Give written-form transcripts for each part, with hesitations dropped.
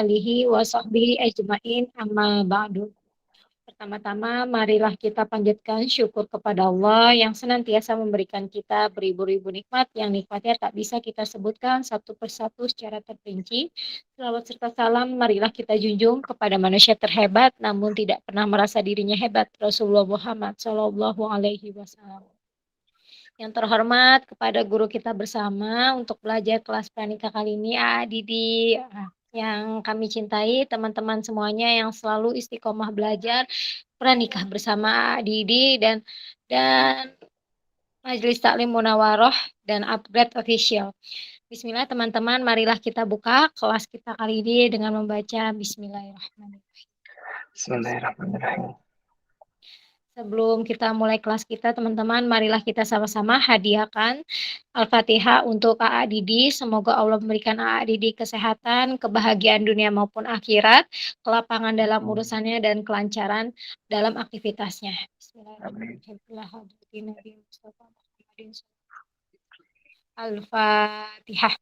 alihi wa sahbihi ajmain amma ba'du. Pertama-tama, marilah kita panjatkan syukur kepada Allah yang senantiasa memberikan kita beribu-ribu nikmat, yang nikmatnya tak bisa kita sebutkan satu persatu secara terperinci. Selawat serta salam, marilah kita junjung kepada manusia terhebat, namun tidak pernah merasa dirinya hebat, Rasulullah Muhammad Shallallahu Alaihi Wasallam. Yang terhormat kepada guru kita bersama untuk belajar kelas pranika kali ini, Didi. Yang kami cintai, teman-teman semuanya yang selalu istiqomah belajar pranikah bersama Didi dan Majelis Taklim Munawaroh dan Upgrade Official. Bismillah teman-teman, marilah kita buka kelas kita kali ini dengan membaca Bismillahirrahmanirrahim. Bismillahirrahmanirrahim. Sebelum kita mulai kelas kita, teman-teman, marilah kita sama-sama hadiahkan Al-Fatihah untuk AA Didi. Semoga Allah memberikan AA Didi kesehatan, kebahagiaan dunia maupun akhirat, kelapangan dalam urusannya, dan kelancaran dalam aktivitasnya. Bismillahirrahmanirrahim. Al-Fatihah.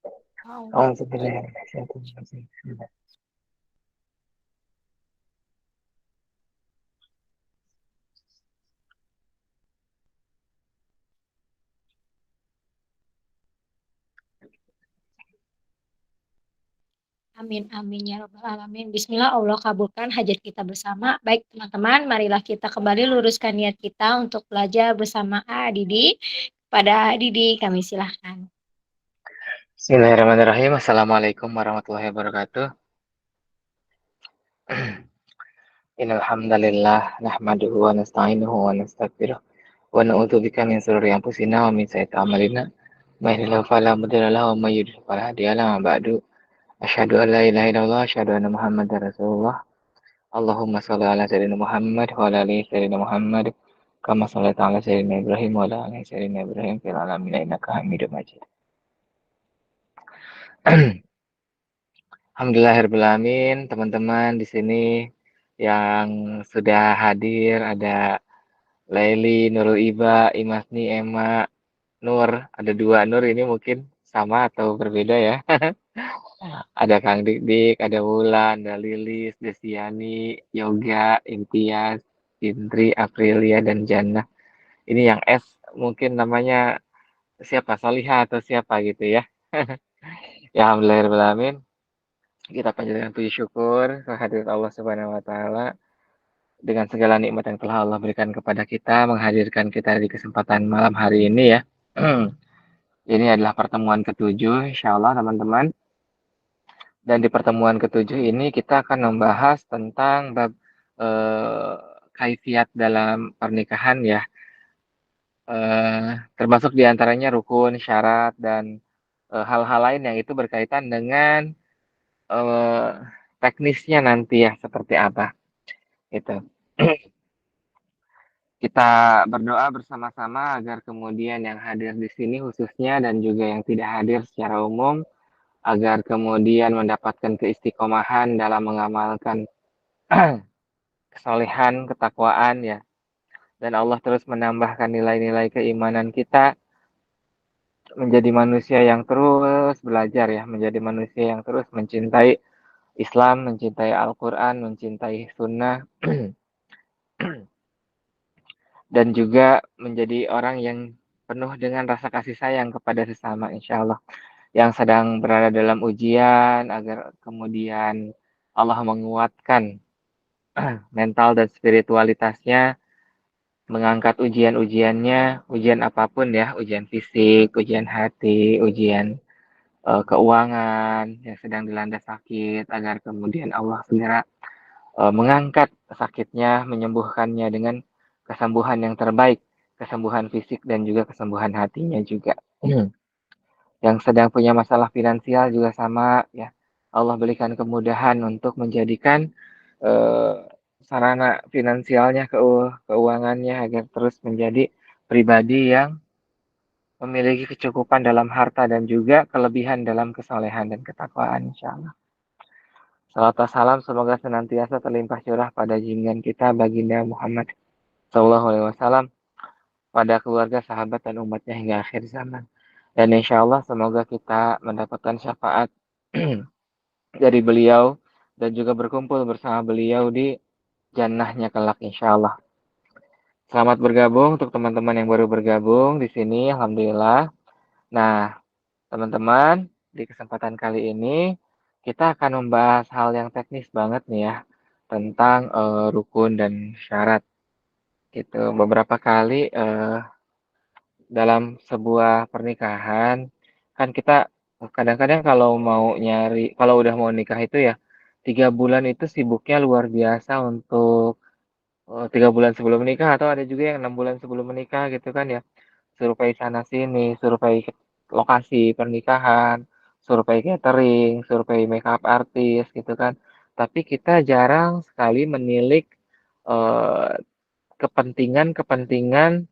Amin, amin, ya rabbal alamin. Bismillah, Allah kabulkan hajat kita bersama. Baik, teman-teman, marilah kita kembali luruskan niat kita untuk belajar bersama Didi. Pada Didi, kami silahkan. Bismillahirrahmanirrahim. Assalamualaikum warahmatullahi wabarakatuh. Innal hamdalillah nahmaduhu wa nasta'inuhu wa nastaghfiruh wa na'udzubika min shururi anfusina wa min sayyiati a'malina. May yahdihillahu fala mudilla lahu wa may yudlil fala hadiya lahu. Ba'du. Asyhadu an la ilaha illallah, asyhadu anna Muhammadar Rasulullah. Allahumma shalli ala sayyidina Muhammad wa ala ali sayyidina Muhammad kama shallaita ala sayyidina Ibrahim wa ala ali sayyidina Ibrahim fil alamin innaka Hamidum Majid. Alhamdulillahirrahmanirrahim, teman-teman di sini yang sudah hadir ada Laili, Nurul Iba, Imasni, Emma, Nur. Ada dua Nur ini mungkin sama atau berbeda ya. Ada Kang Dik, ada Wulan, ada Lilis, Desiani, Yoga, Imtiaz, Indri, Aprilia, dan Jannah. Ini yang S mungkin namanya siapa? Soliha atau siapa gitu ya. Ya alhamdulillahirrahmanirrahim. Kita panjatkan puji syukur kehadirat Allah Subhanahu wa taala dengan segala nikmat yang telah Allah berikan kepada kita, menghadirkan kita di kesempatan malam hari ini ya. Ini adalah pertemuan ketujuh insyaallah teman-teman. Dan di pertemuan ketujuh ini kita akan membahas tentang bab kaifiat dalam pernikahan ya. Termasuk diantaranya rukun, syarat, dan hal-hal lain yang itu berkaitan dengan teknisnya nanti ya seperti apa itu. Kita berdoa bersama-sama agar kemudian yang hadir di sini khususnya dan juga yang tidak hadir secara umum agar kemudian mendapatkan keistiqomahan dalam mengamalkan kesolehan, ketakwaan ya. Dan Allah terus menambahkan nilai-nilai keimanan kita menjadi manusia yang terus belajar ya, menjadi manusia yang terus mencintai Islam, mencintai Al-Quran, mencintai Sunnah, dan juga menjadi orang yang penuh dengan rasa kasih sayang kepada sesama, insya Allah. Yang sedang berada dalam ujian, agar kemudian Allah menguatkan mental dan spiritualitasnya, mengangkat ujian-ujiannya, ujian apapun ya, ujian fisik, ujian hati, ujian keuangan yang sedang dilanda sakit, agar kemudian Allah segera mengangkat sakitnya, menyembuhkannya dengan kesembuhan yang terbaik, kesembuhan fisik dan juga kesembuhan hatinya juga. Yang sedang punya masalah finansial juga sama ya. Allah berikan kemudahan untuk menjadikan sarana finansialnya, keuangannya agar terus menjadi pribadi yang memiliki kecukupan dalam harta dan juga kelebihan dalam kesolehan dan ketakwaan insyaallah. Salawat salam semoga senantiasa terlimpah curah pada junjungan kita baginda Muhammad Sallallahu Alaihi Wasallam, pada keluarga, sahabat, dan umatnya hingga akhir zaman. Dan insya Allah semoga kita mendapatkan syafaat dari beliau dan juga berkumpul bersama beliau di jannahnya kelak insyaallah. Selamat bergabung untuk teman-teman yang baru bergabung di sini, alhamdulillah. Nah, teman-teman, di kesempatan kali ini kita akan membahas hal yang teknis banget nih ya, tentang rukun dan syarat gitu. Beberapa kali dalam sebuah pernikahan kan kita kadang-kadang kalau mau nyari, kalau udah mau nikah itu ya 3 bulan itu sibuknya luar biasa untuk 3 bulan sebelum menikah atau ada juga yang 6 bulan sebelum menikah gitu kan ya. Survei sana sini, survei lokasi pernikahan, survei catering, survei makeup artis gitu kan. Tapi kita jarang sekali menilik eh, kepentingan-kepentingan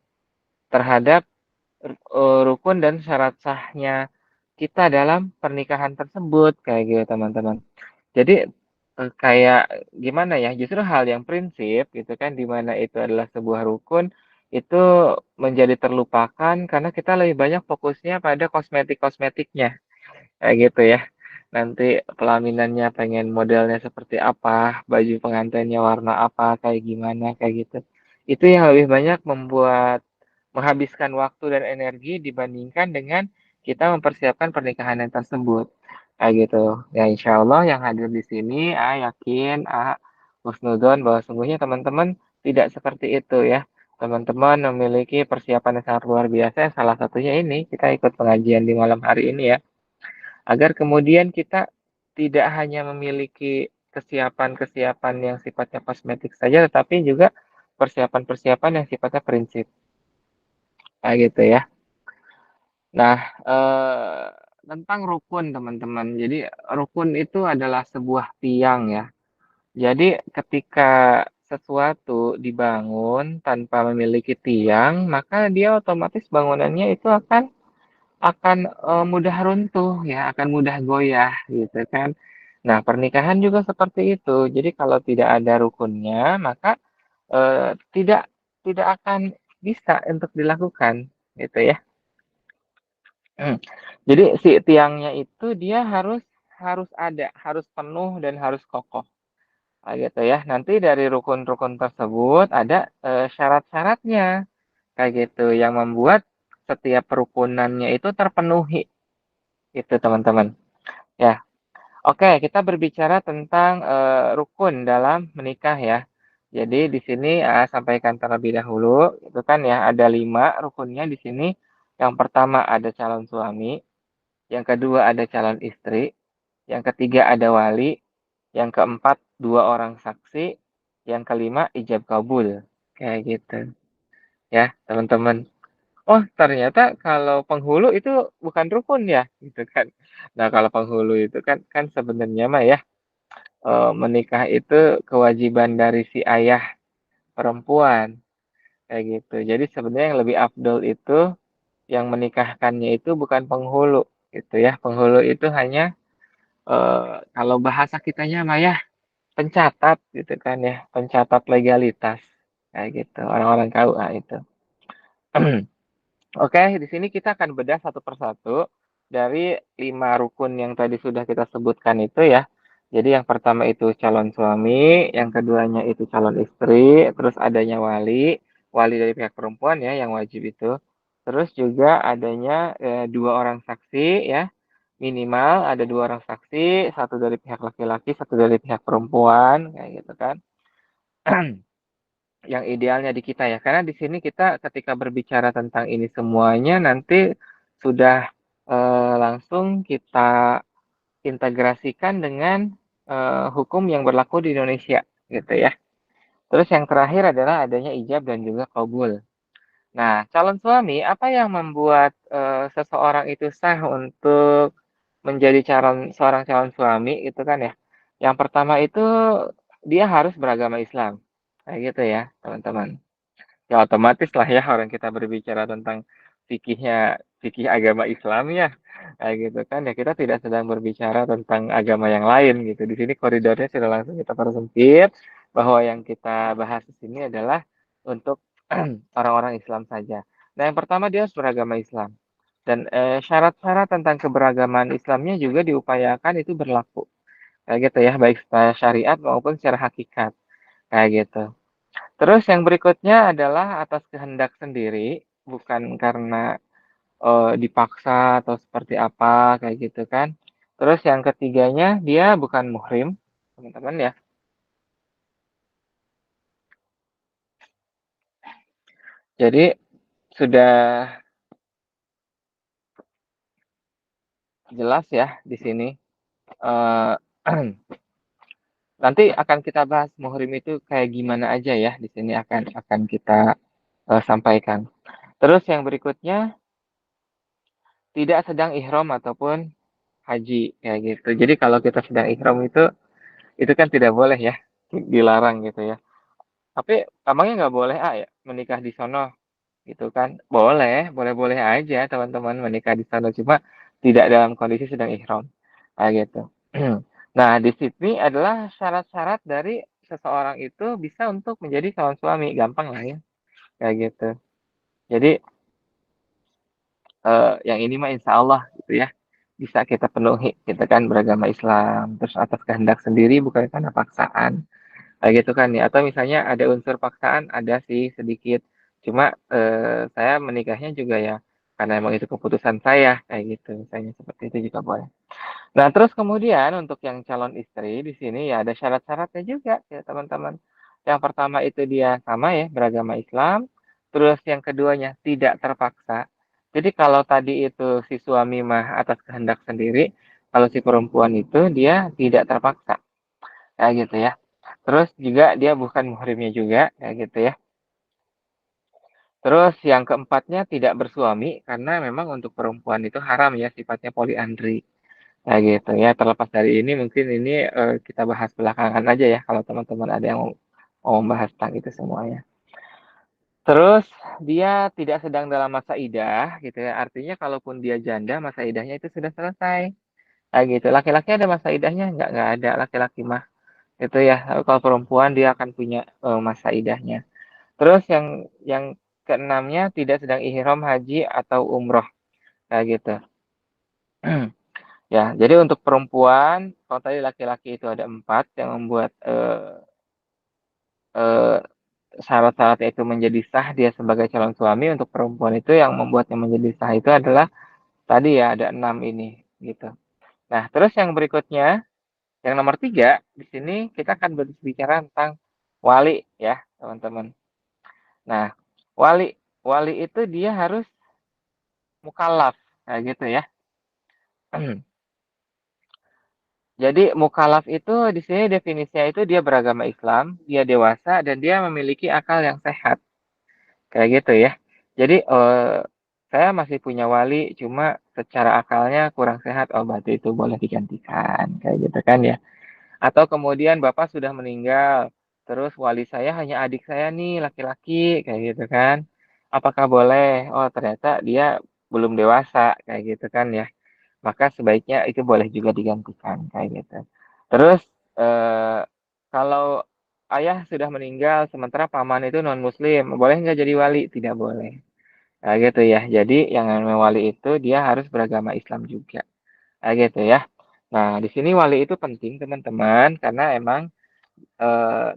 terhadap rukun dan syarat sahnya kita dalam pernikahan tersebut kayak gitu teman-teman. Jadi kayak gimana ya? Justru hal yang prinsip gitu kan, di mana itu adalah sebuah rukun itu menjadi terlupakan karena kita lebih banyak fokusnya pada kosmetik-kosmetiknya kayak gitu ya. Nanti pelaminannya pengen modelnya seperti apa, baju pengantinnya warna apa, kayak gimana, kayak gitu. Itu yang lebih banyak menghabiskan waktu dan energi dibandingkan dengan kita mempersiapkan pernikahan yang tersebut. Kayak gitu. Ya insya Allah yang hadir di sini, yakin, husnudon bahwa sungguhnya teman-teman tidak seperti itu ya. Teman-teman memiliki persiapan yang sangat luar biasa. Salah satunya ini, kita ikut pengajian di malam hari ini ya. Agar kemudian kita tidak hanya memiliki kesiapan-kesiapan yang sifatnya kosmetik saja, tetapi juga persiapan-persiapan yang sifatnya prinsip. Kayak gitu ya. Nah, tentang rukun teman-teman. Jadi rukun itu adalah sebuah tiang ya. Jadi ketika sesuatu dibangun tanpa memiliki tiang, maka dia otomatis bangunannya itu akan mudah runtuh ya, akan mudah goyah gitu kan. Nah, pernikahan juga seperti itu. Jadi kalau tidak ada rukunnya, maka tidak tidak akan bisa untuk dilakukan gitu ya. Jadi si tiangnya itu dia harus harus ada, harus penuh dan harus kokoh. Nah, gitu ya. Nanti dari rukun-rukun tersebut ada syarat-syaratnya kayak gitu yang membuat setiap rukunannya itu terpenuhi. Itu teman-teman. Ya, oke, kita berbicara tentang rukun dalam menikah ya. Jadi di sini sampaikan terlebih dahulu, itu kan ya ada 5 rukunnya di sini. Yang pertama ada calon suami, yang kedua ada calon istri, yang ketiga ada wali, yang keempat 2 orang saksi, yang kelima ijab kabul. Kayak gitu. Ya, teman-teman. Oh, ternyata kalau penghulu itu bukan rukun ya, gitu kan. Nah, kalau penghulu itu kan sebenarnya mah ya menikah itu kewajiban dari si ayah perempuan kayak gitu. Jadi sebenarnya yang lebih afdol itu yang menikahkannya itu bukan penghulu gitu ya. Penghulu itu hanya kalau bahasa kitanya mah ya pencatat gitu kan ya, pencatat legalitas kayak gitu. Orang-orang KUA itu. Oke, di sini kita akan bedah satu persatu dari 5 rukun yang tadi sudah kita sebutkan itu ya. Jadi yang pertama itu calon suami, yang keduanya itu calon istri, terus adanya wali, wali dari pihak perempuan ya yang wajib itu. Terus juga adanya 2 orang saksi ya, minimal ada 2 orang saksi, satu dari pihak laki-laki, satu dari pihak perempuan, kayak gitu kan. Yang idealnya di kita ya. Karena di sini kita ketika berbicara tentang ini semuanya nanti sudah langsung kita integrasikan dengan hukum yang berlaku di Indonesia gitu ya. Terus yang terakhir adalah adanya ijab dan juga kabul. Nah, calon suami apa yang membuat seseorang itu sah untuk menjadi seorang calon suami itu kan ya. Yang pertama itu dia harus beragama Islam. Kayak gitu ya, teman-teman. Ya otomatis lah ya orang kita berbicara tentang fikih agama Islam ya, kayak gitu kan ya kita tidak sedang berbicara tentang agama yang lain gitu. Di sini koridornya sudah langsung kita persempit bahwa yang kita bahas di sini adalah untuk orang-orang Islam saja. Nah yang pertama dia harus beragama Islam dan syarat-syarat tentang keberagaman Islamnya juga diupayakan itu berlaku. kayak gitu ya, baik secara syariat maupun secara hakikat, kayak gitu. Terus yang berikutnya adalah atas kehendak sendiri, bukan karena, dipaksa atau seperti apa, kayak gitu kan. Terus yang ketiganya, dia bukan muhrim, teman-teman ya. Jadi sudah jelas ya di sini, eee, nanti akan kita bahas muhrim itu kayak gimana aja ya, di sini akan kita, sampaikan. Terus yang berikutnya, tidak sedang ihram ataupun haji, kayak gitu. Jadi kalau kita sedang ihram itu kan tidak boleh ya, dilarang gitu ya. Tapi emangnya nggak boleh, ya, menikah di sono gitu kan? Boleh, boleh-boleh aja teman-teman menikah di sana, cuma tidak dalam kondisi sedang ihram, kayak gitu. Nah, di sini adalah syarat-syarat dari seseorang itu bisa untuk menjadi calon suami, gampang lah ya, kayak gitu. Jadi, yang ini mah insya Allah gitu ya, bisa kita penuhi, kita kan beragama Islam, terus atas kehendak sendiri bukan karena paksaan. Kayak gitu kan ya, atau misalnya ada unsur paksaan, ada sih sedikit. Cuma, saya menikahnya juga ya karena emang itu keputusan saya, kayak gitu, misalnya seperti itu juga boleh. Nah, terus kemudian untuk yang calon istri di sini ya ada syarat-syaratnya juga ya teman-teman. Yang pertama itu dia sama ya, beragama Islam, terus yang keduanya tidak terpaksa. Jadi kalau tadi itu si suami mah atas kehendak sendiri, kalau si perempuan itu dia tidak terpaksa. Kayak gitu ya. Terus juga dia bukan muhrimnya juga, kayak gitu ya. Terus yang keempatnya tidak bersuami, karena memang untuk perempuan itu haram ya sifatnya poliandri. Kayak gitu ya. Terlepas dari ini mungkin ini kita bahas belakangan aja ya kalau teman-teman ada yang mau membahas tentang itu semuanya. Terus dia tidak sedang dalam masa idah gitu ya. Artinya kalaupun dia janda masa idahnya itu sudah selesai. Kayak gitu. Laki-laki ada masa idahnya? Nggak ada laki-laki mah. Itu ya, kalau perempuan dia akan punya, masa idahnya. Terus yang keenamnya tidak sedang ihram haji atau umroh, kayak gitu. Ya, jadi untuk perempuan, kalau tadi laki-laki itu ada 4 yang membuat, eee, syarat-syaratnya itu menjadi sah dia sebagai calon suami, untuk perempuan itu yang membuatnya menjadi sah itu adalah tadi ya, ada 6 ini, gitu. Nah, terus yang berikutnya, yang nomor 3 di sini kita akan berbicara tentang wali ya, teman-teman. Nah, wali wali itu dia harus mukallaf, kayak gitu ya. Jadi mukallaf itu di sini definisinya itu dia beragama Islam, dia dewasa dan dia memiliki akal yang sehat, kayak gitu ya. Jadi, saya masih punya wali cuma secara akalnya kurang sehat, oh berarti itu boleh digantikan, kayak gitu kan ya. Atau kemudian bapak sudah meninggal, terus wali saya hanya adik saya nih laki-laki, kayak gitu kan. Apakah boleh? Oh ternyata dia belum dewasa, kayak gitu kan ya. Maka sebaiknya itu boleh juga digantikan, kayak gitu. Terus, eee, kalau ayah sudah meninggal sementara paman itu non-muslim, boleh nggak jadi wali? Tidak boleh, kayak gitu ya. Jadi yang namanya wali itu dia harus beragama Islam juga, kayak gitu ya. Nah, di sini wali itu penting teman-teman, karena emang,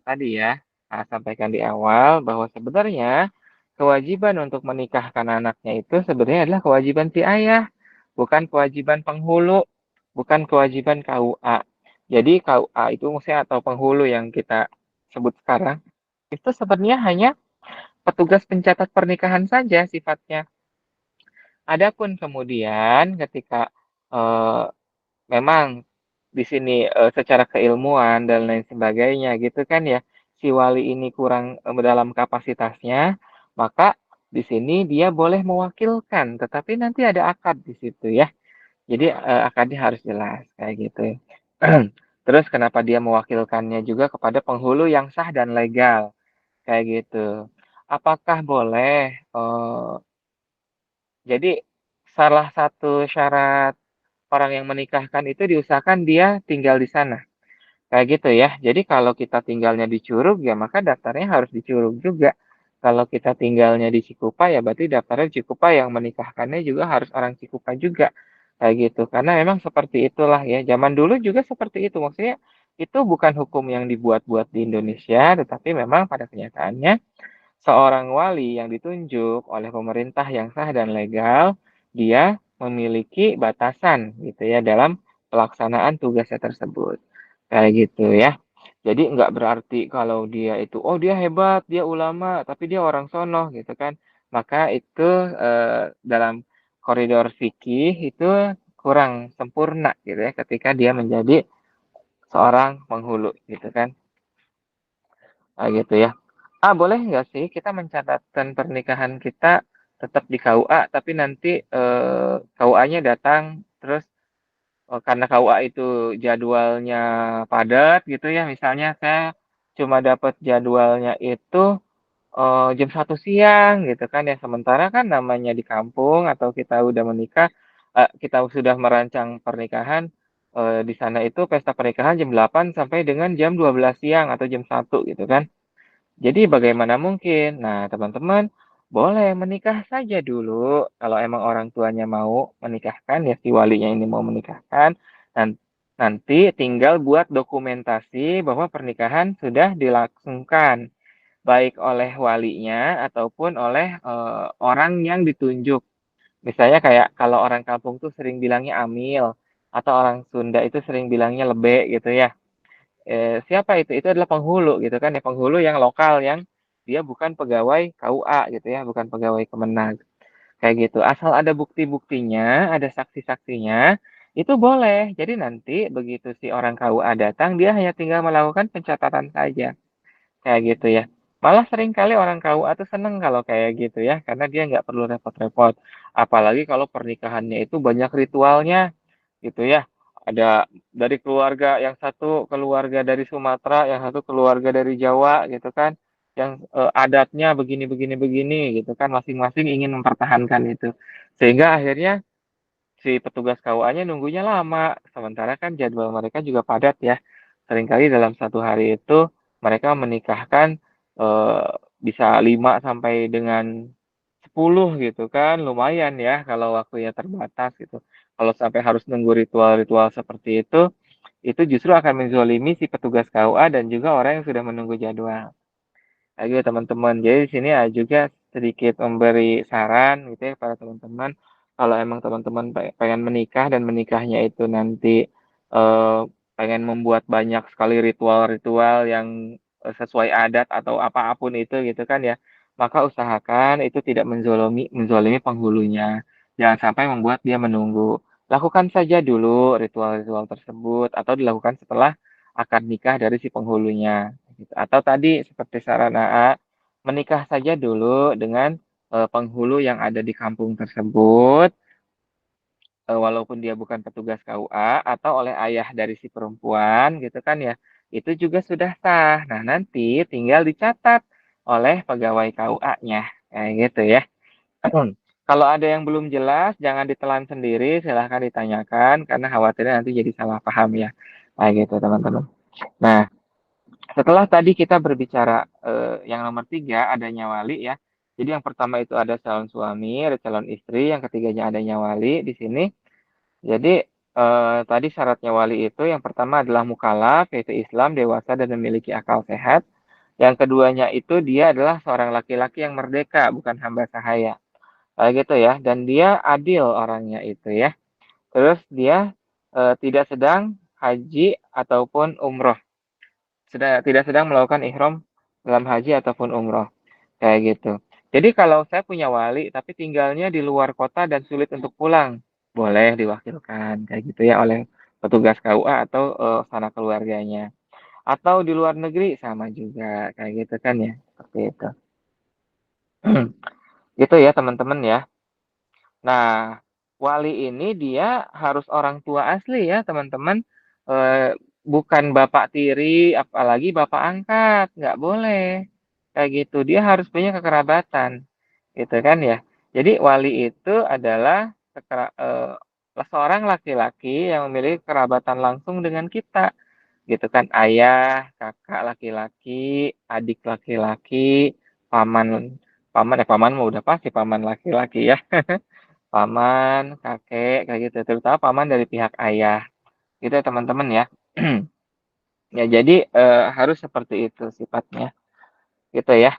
tadi ya, sampaikan di awal bahwa sebenarnya kewajiban untuk menikahkan anaknya itu sebenarnya adalah kewajiban si ayah, bukan kewajiban penghulu, bukan kewajiban KUA. Jadi KUA itu maksudnya atau penghulu yang kita sebut sekarang, itu sebenarnya hanya petugas pencatat pernikahan saja sifatnya. Adapun kemudian ketika, eee, memang di sini, secara keilmuan dan lain sebagainya gitu kan ya, si wali ini kurang, dalam kapasitasnya, maka di sini dia boleh mewakilkan, tetapi nanti ada akad di situ ya. Jadi, akadnya harus jelas, kayak gitu. Terus kenapa dia mewakilkannya juga kepada penghulu yang sah dan legal, kayak gitu. Apakah boleh, jadi salah satu syarat orang yang menikahkan itu diusahakan dia tinggal di sana, kayak gitu ya. Jadi kalau kita tinggalnya di Curug, ya maka daftarnya harus di Curug juga. Kalau kita tinggalnya di Cikupa, ya berarti daftarnya di Cikupa, yang menikahkannya juga harus orang Cikupa juga, kayak gitu. Karena memang seperti itulah ya, zaman dulu juga seperti itu, maksudnya itu bukan hukum yang dibuat-buat di Indonesia, tetapi memang pada kenyataannya seorang wali yang ditunjuk oleh pemerintah yang sah dan legal, dia memiliki batasan gitu ya dalam pelaksanaan tugasnya tersebut. Kayak gitu ya. Jadi nggak berarti kalau dia itu, oh dia hebat, dia ulama, tapi dia orang sono gitu kan. Maka itu dalam koridor fikih itu kurang sempurna gitu ya ketika dia menjadi seorang penghulu gitu kan. Gitu ya. Boleh nggak sih kita mencatatkan pernikahan kita tetap di KUA, tapi nanti KUA-nya datang, terus karena KUA itu jadwalnya padat gitu ya, misalnya saya cuma dapat jadwalnya itu jam 1 siang gitu kan ya, sementara kan namanya di kampung atau kita udah menikah, kita sudah merancang pernikahan, di sana itu pesta pernikahan jam 8 sampai dengan jam 12 siang atau jam 1 gitu kan. Jadi bagaimana mungkin? Nah, teman-teman boleh menikah saja dulu kalau emang orang tuanya mau menikahkan ya si walinya ini mau menikahkan dan nanti tinggal buat dokumentasi bahwa pernikahan sudah dilangsungkan baik oleh walinya ataupun oleh orang yang ditunjuk. Misalnya kayak kalau orang kampung tuh sering bilangnya amil atau orang Sunda itu sering bilangnya lebe gitu ya. Siapa itu? Itu adalah penghulu gitu kan ya, penghulu yang lokal yang dia bukan pegawai KUA gitu ya, bukan pegawai Kemenag, kayak gitu. Asal ada bukti-buktinya, ada saksi-saksinya, itu boleh. Jadi nanti begitu si orang KUA datang, dia hanya tinggal melakukan pencatatan saja, kayak gitu ya. Malah sering kali orang KUA tuh seneng kalau kayak gitu ya, karena dia nggak perlu repot-repot. Apalagi kalau pernikahannya itu banyak ritualnya, gitu ya. Ada dari keluarga, yang satu keluarga dari Sumatera, yang satu keluarga dari Jawa gitu kan, yang adatnya begini begini begini gitu kan, masing-masing ingin mempertahankan itu. Sehingga akhirnya si petugas KUA-nya nunggunya lama, sementara kan jadwal mereka juga padat ya. Seringkali dalam satu hari itu mereka menikahkan bisa 5 sampai dengan 10 gitu kan, lumayan ya kalau waktunya terbatas gitu. Kalau sampai harus nunggu ritual-ritual seperti itu justru akan menzolimi si petugas KUA dan juga orang yang sudah menunggu jadwal. Ayo teman-teman, jadi di sini juga sedikit memberi saran gitu ya para teman-teman. Kalau emang teman-teman pengen menikah dan menikahnya itu nanti pengen membuat banyak sekali ritual-ritual yang sesuai adat atau apapun itu gitu kan ya, maka usahakan itu tidak menzolimi penghulunya. Jangan sampai membuat dia menunggu. Lakukan saja dulu ritual-ritual tersebut atau dilakukan setelah akad nikah dari si penghulunya gitu. Atau tadi seperti saran AA, menikah saja dulu dengan penghulu yang ada di kampung tersebut, walaupun dia bukan petugas KUA atau oleh ayah dari si perempuan gitu kan ya, itu juga sudah sah. Nah, nanti tinggal dicatat oleh pegawai KUA-nya, kayak gitu ya. Kalau ada yang belum jelas, jangan ditelan sendiri, silahkan ditanyakan, karena khawatirnya nanti jadi salah paham ya. Kayak gitu, teman-teman. Nah, setelah tadi kita berbicara yang nomor 3 adanya wali ya. Jadi yang pertama itu ada calon suami, ada calon istri, yang ketiganya adanya wali di sini. Jadi tadi syaratnya wali itu yang pertama adalah mukallaf, yaitu Islam, dewasa dan memiliki akal sehat. Yang keduanya itu dia adalah seorang laki-laki yang merdeka, bukan hamba sahaya. Kayak gitu ya. Dan dia adil orangnya itu ya. Terus dia tidak sedang haji ataupun umroh, tidak sedang melakukan ihram dalam haji ataupun umroh, kayak gitu. Jadi kalau saya punya wali tapi tinggalnya di luar kota dan sulit untuk pulang, boleh diwakilkan kayak gitu ya oleh petugas KUA atau sanak keluarganya. Atau di luar negeri sama juga kayak gitu kan ya, seperti itu. Gitu ya teman-teman ya. Nah, wali ini dia harus orang tua asli ya, teman-teman. Bukan bapak tiri, apalagi bapak angkat, nggak boleh. Kayak gitu, dia harus punya kekerabatan, gitu kan ya. Jadi wali itu adalah seorang laki-laki yang memiliki kerabatan langsung dengan kita, gitu kan. Ayah, kakak laki-laki, adik laki-laki, paman, paman mau udah pasti paman laki-laki ya. paman, kakek, kayak gitu, terutama paman dari pihak ayah, gitu ya teman-teman ya. Ya jadi, harus seperti itu sifatnya, gitu ya.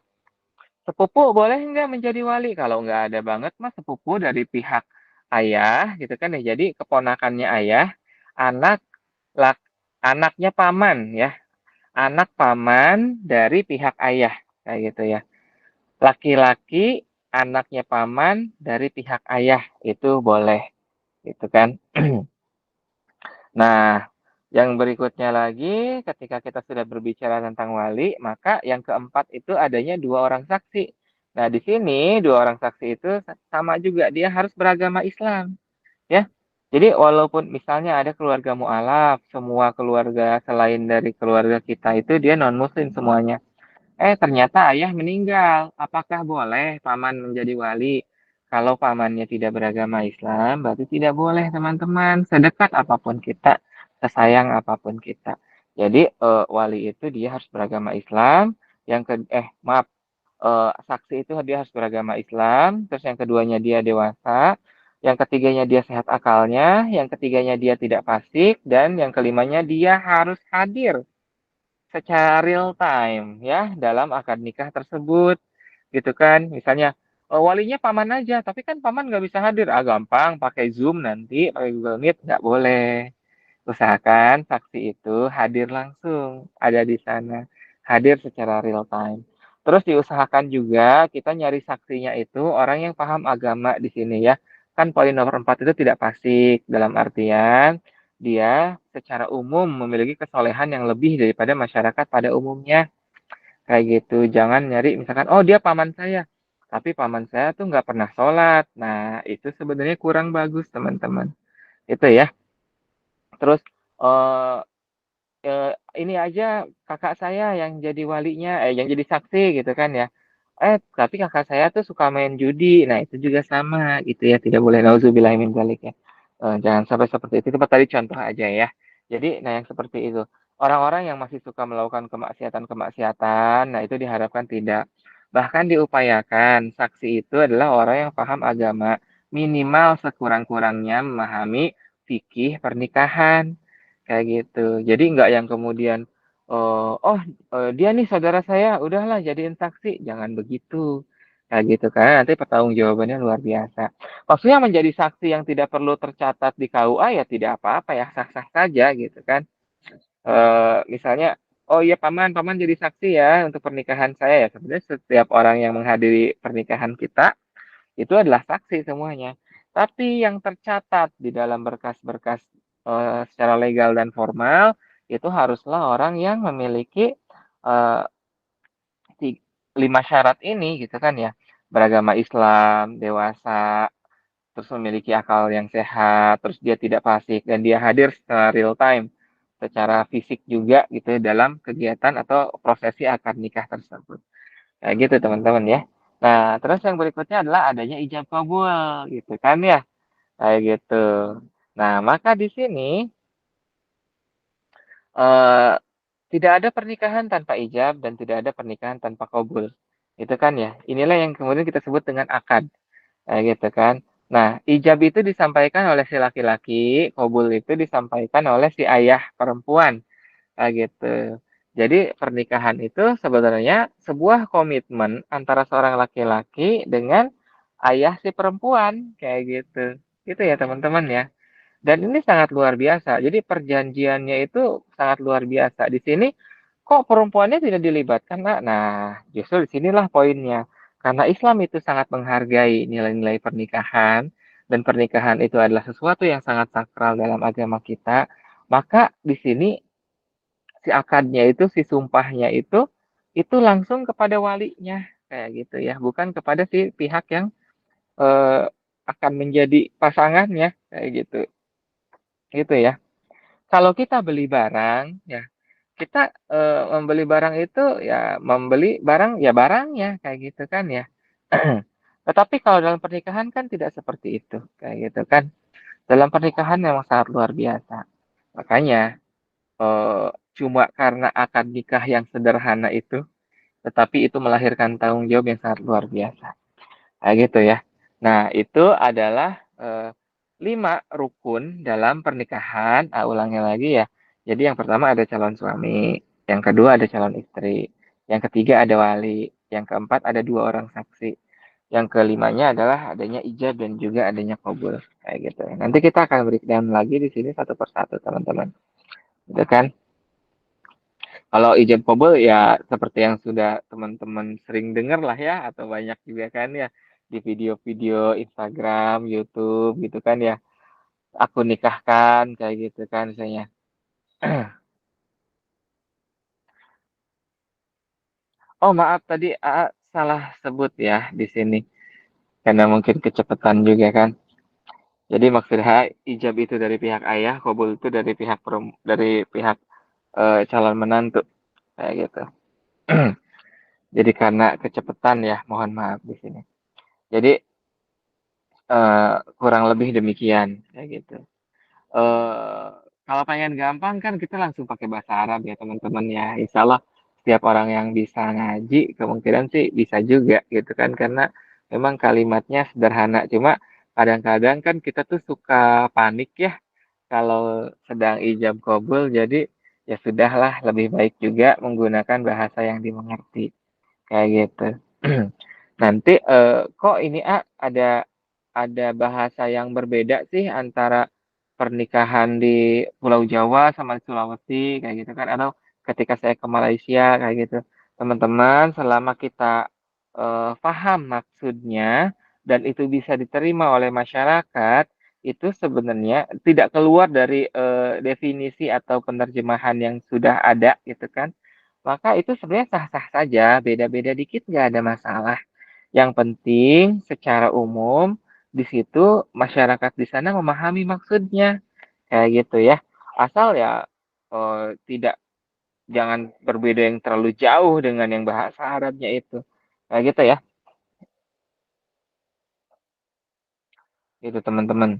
Sepupu boleh nggak menjadi wali? Kalau nggak ada banget mah sepupu dari pihak ayah, gitu kan ya, jadi keponakannya ayah, anak lak anaknya paman ya, anak paman dari pihak ayah, kayak gitu ya. Laki-laki, anaknya paman dari pihak ayah, itu boleh, gitu kan. Nah, yang berikutnya lagi ketika kita sudah berbicara tentang wali, maka yang keempat itu adanya 2 orang saksi. Nah, di sini 2 orang saksi itu sama juga, dia harus beragama Islam, ya. Jadi walaupun misalnya ada keluarga mualaf, semua keluarga selain dari keluarga kita itu dia non muslim semuanya. Ternyata ayah meninggal. Apakah boleh paman menjadi wali? Kalau pamannya tidak beragama Islam, berarti tidak boleh teman-teman. Sedekat apapun kita, sesayang apapun kita. Jadi wali itu dia harus beragama Islam. Maaf, saksi itu dia harus beragama Islam. Terus yang keduanya dia dewasa. Yang ketiganya dia sehat akalnya. Yang ketiganya dia tidak fasik. Dan yang kelimanya dia harus hadir secara real time ya dalam akad nikah tersebut gitu kan. Misalnya walinya paman aja tapi kan paman nggak bisa hadir, gampang pakai Zoom nanti pakai Google Meet, nggak boleh. Usahakan saksi itu hadir langsung ada di sana, hadir secara real time. Terus diusahakan juga kita nyari saksinya itu orang yang paham agama di sini ya. Kan poin nomor 4 itu tidak fasik, dalam artian dia secara umum memiliki kesolehan yang lebih daripada masyarakat pada umumnya. Kayak gitu. Jangan nyari misalkan, oh dia paman saya, tapi paman saya tuh nggak pernah sholat. Nah, itu sebenarnya kurang bagus, teman-teman. Itu ya. Terus, eh ini aja kakak saya yang jadi walinya, yang jadi saksi gitu kan ya. Tapi kakak saya tuh suka main judi. Nah, itu juga sama gitu ya. Tidak boleh nauzubillah min dzalik ya. Jangan sampai seperti itu. Itu tadi contoh aja ya. Jadi, nah yang seperti itu. Orang-orang yang masih suka melakukan kemaksiatan-kemaksiatan, nah itu diharapkan tidak. Bahkan diupayakan saksi itu adalah orang yang paham agama, minimal sekurang-kurangnya memahami fikih pernikahan. Kayak gitu. Jadi nggak yang kemudian, "Oh, dia nih saudara saya, udahlah jadiin saksi." Jangan begitu. Kayak gitu, karena nanti pertanggungjawabannya luar biasa. Maksudnya menjadi saksi yang tidak perlu tercatat di KUA ya tidak apa-apa ya, sah-sah saja gitu kan. Misalnya, "Oh iya paman, paman jadi saksi ya untuk pernikahan saya." Ya sebenarnya setiap orang yang menghadiri pernikahan kita itu adalah saksi semuanya. Tapi yang tercatat di dalam berkas-berkas secara legal dan formal itu haruslah orang yang memiliki eh, 5 syarat ini gitu kan ya. Beragama Islam, dewasa, terus memiliki akal yang sehat, terus dia tidak fasik dan dia hadir secara real time, secara fisik juga gitu dalam kegiatan atau prosesi akad nikah tersebut. Kayak gitu teman-teman ya. Nah, terus yang berikutnya adalah adanya ijab kabul gitu kan ya. Kayak gitu. Nah, maka di sini eh, tidak ada pernikahan tanpa ijab dan tidak ada pernikahan tanpa kabul. Itu kan ya. Inilah yang kemudian kita sebut dengan akad. Kayak gitu kan. Nah, ijab itu disampaikan oleh si laki-laki, kabul itu disampaikan oleh si ayah perempuan. Kayak gitu. Jadi pernikahan itu sebenarnya sebuah komitmen antara seorang laki-laki dengan ayah si perempuan, kayak gitu. Gitu ya teman-teman ya. Dan ini sangat luar biasa. Jadi perjanjiannya itu sangat luar biasa. Di sini kok perempuannya tidak dilibatkan, Nak? Nah, justru di sinilah poinnya. Karena Islam itu sangat menghargai nilai-nilai pernikahan dan pernikahan itu adalah sesuatu yang sangat sakral dalam agama kita, maka di sini si akadnya itu, si sumpahnya itu langsung kepada walinya, kayak gitu ya, bukan kepada si pihak yang eh, akan menjadi pasangannya, kayak gitu, gitu ya. Kalau kita beli barang, ya kita membeli barang itu ya membeli barang ya barangnya, kayak gitu kan ya. Tetapi kalau dalam pernikahan kan tidak seperti itu, kayak gitu kan. Dalam pernikahan memang sangat luar biasa. Makanya eh, cuma karena akad nikah yang sederhana itu, tetapi itu melahirkan tanggung jawab yang sangat luar biasa. Kayak gitu ya. Nah, itu adalah 5 rukun dalam pernikahan. Ulangnya lagi ya. Jadi yang pertama ada calon suami, yang kedua ada calon istri, yang ketiga ada wali, yang keempat ada 2 orang saksi, yang kelimanya adalah adanya ijab dan juga adanya qabul, kayak gitu. Nanti kita akan breakdown lagi di sini satu persatu, teman-teman. Gitu kan? Kalau ijab kabul ya seperti yang sudah teman-teman sering dengar lah ya, atau banyak juga kan ya di video-video Instagram, YouTube gitu kan ya. Aku nikahkan kayak gitu kan misalnya. Oh maaf tadi salah sebut ya di sini karena mungkin kecepatan juga kan. Jadi maksudnya ijab itu dari pihak ayah, kabul itu dari pihak calon menantu kayak gitu. Jadi karena kecepatan ya, mohon maaf di sini. Jadi kurang lebih demikian kayak gitu. eh Kalau pengen gampang kan kita langsung pakai bahasa Arab ya teman-teman ya. Insya Allah setiap orang yang bisa ngaji kemungkinan sih bisa juga gitu kan karena memang kalimatnya sederhana. Cuma kadang-kadang kan kita tuh suka panik ya kalau sedang ijab kabul. Jadi ya sudahlah lebih baik juga menggunakan bahasa yang dimengerti kayak gitu. Nanti kok ini ada bahasa yang berbeda sih antara pernikahan di Pulau Jawa sama di Sulawesi kayak gitu kan atau ketika saya ke Malaysia kayak gitu. Teman-teman, selama kita paham maksudnya dan itu bisa diterima oleh masyarakat, itu sebenarnya tidak keluar dari definisi atau penerjemahan yang sudah ada gitu kan. Maka itu sebenarnya sah-sah saja, beda-beda dikit nggak ada masalah. Yang penting secara umum di situ masyarakat di sana memahami maksudnya kayak gitu ya. Asal ya tidak jangan berbeda yang terlalu jauh dengan yang bahasa Arabnya itu. Kayak gitu ya. Itu teman-teman.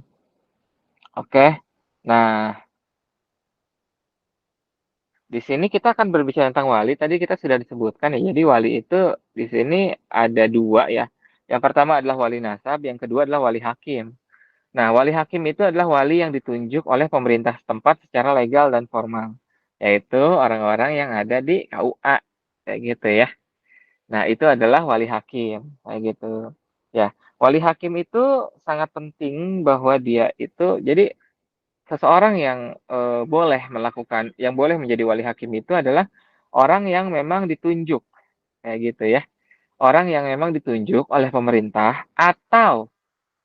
Oke. Nah, di sini kita akan berbicara tentang wali. Tadi kita sudah disebutkan ya. Jadi wali itu di sini ada dua ya. Yang pertama adalah wali nasab, yang kedua adalah wali hakim. Nah, wali hakim itu adalah wali yang ditunjuk oleh pemerintah setempat secara legal dan formal, yaitu orang-orang yang ada di KUA, kayak gitu ya. Nah, itu adalah wali hakim, kayak gitu. Ya, wali hakim itu sangat penting bahwa dia itu, jadi seseorang yang boleh menjadi wali hakim itu adalah orang yang memang ditunjuk, kayak gitu ya. Orang yang memang ditunjuk oleh pemerintah atau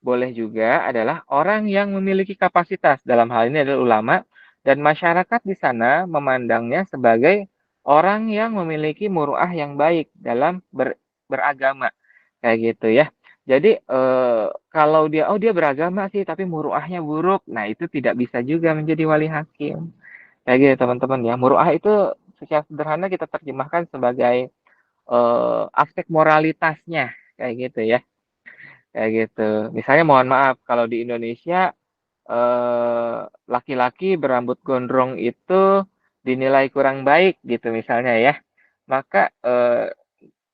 boleh juga adalah orang yang memiliki kapasitas, dalam hal ini adalah ulama, dan masyarakat di sana memandangnya sebagai orang yang memiliki muruah yang baik dalam beragama, kayak gitu ya. Jadi kalau dia beragama sih tapi muruahnya buruk, nah itu tidak bisa juga menjadi wali hakim. Kayak gitu teman-teman ya. Muruah itu secara sederhana kita terjemahkan sebagai aspek moralitasnya, kayak gitu ya. Kayak gitu. Misalnya mohon maaf kalau di Indonesia laki-laki berambut gondrong itu dinilai kurang baik gitu misalnya ya. Maka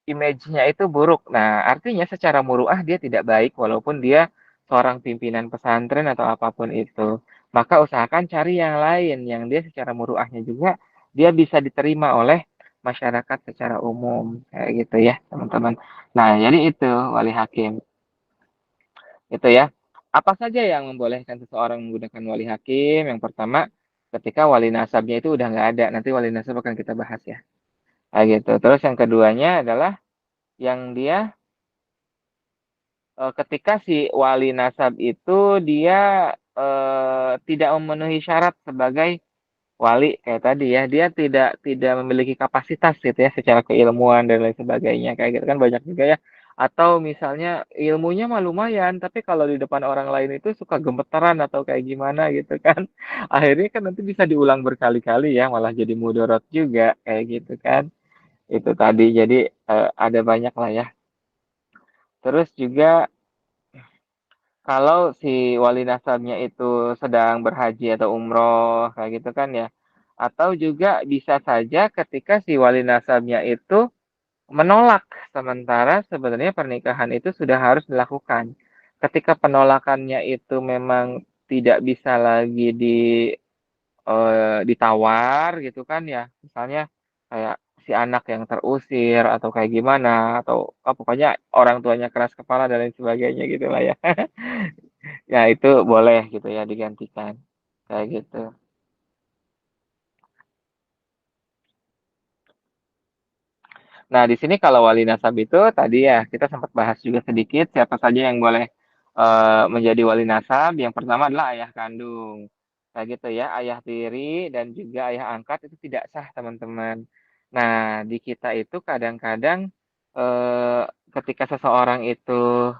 image-nya itu buruk. Nah, artinya secara muruah dia tidak baik walaupun dia seorang pimpinan pesantren atau apapun itu. Maka usahakan cari yang lain yang dia secara muruahnya juga dia bisa diterima oleh masyarakat secara umum kayak gitu ya, teman-teman. Nah, jadi itu wali hakim. Itu ya. Apa saja yang membolehkan seseorang menggunakan wali hakim? Yang pertama, ketika wali nasabnya itu udah nggak ada. Nanti wali nasab akan kita bahas ya. Kayak gitu. Terus yang keduanya adalah yang dia ketika si wali nasab itu dia tidak memenuhi syarat sebagai wali kayak tadi ya, dia tidak tidak memiliki kapasitas gitu ya secara keilmuan dan lain sebagainya kayak gitu kan banyak juga ya. Atau misalnya ilmunya mah lumayan, tapi kalau di depan orang lain itu suka gemeteran atau kayak gimana gitu kan. Akhirnya kan nanti bisa diulang berkali-kali ya, malah jadi mudorot juga kayak gitu kan. Itu tadi jadi ada banyak lah ya. Terus juga kalau si wali nasabnya itu sedang berhaji atau umroh kayak gitu kan ya. Atau juga bisa saja ketika si wali nasabnya itu menolak sementara sebenarnya pernikahan itu sudah harus dilakukan. ketika penolakannya itu memang tidak bisa lagi ditawar gitu kan ya, misalnya kayak si anak yang terusir atau kayak gimana, atau pokoknya orang tuanya keras kepala dan lain sebagainya gitulah ya. Ya itu boleh gitu ya digantikan, kayak gitu. Nah, di sini kalau wali nasab itu tadi ya kita sempat bahas juga sedikit siapa saja yang boleh menjadi wali nasab. Yang pertama adalah ayah kandung. Kayak gitu ya, ayah tiri dan juga ayah angkat itu tidak sah, teman-teman. Nah, di kita itu kadang-kadang eh, ketika seseorang itu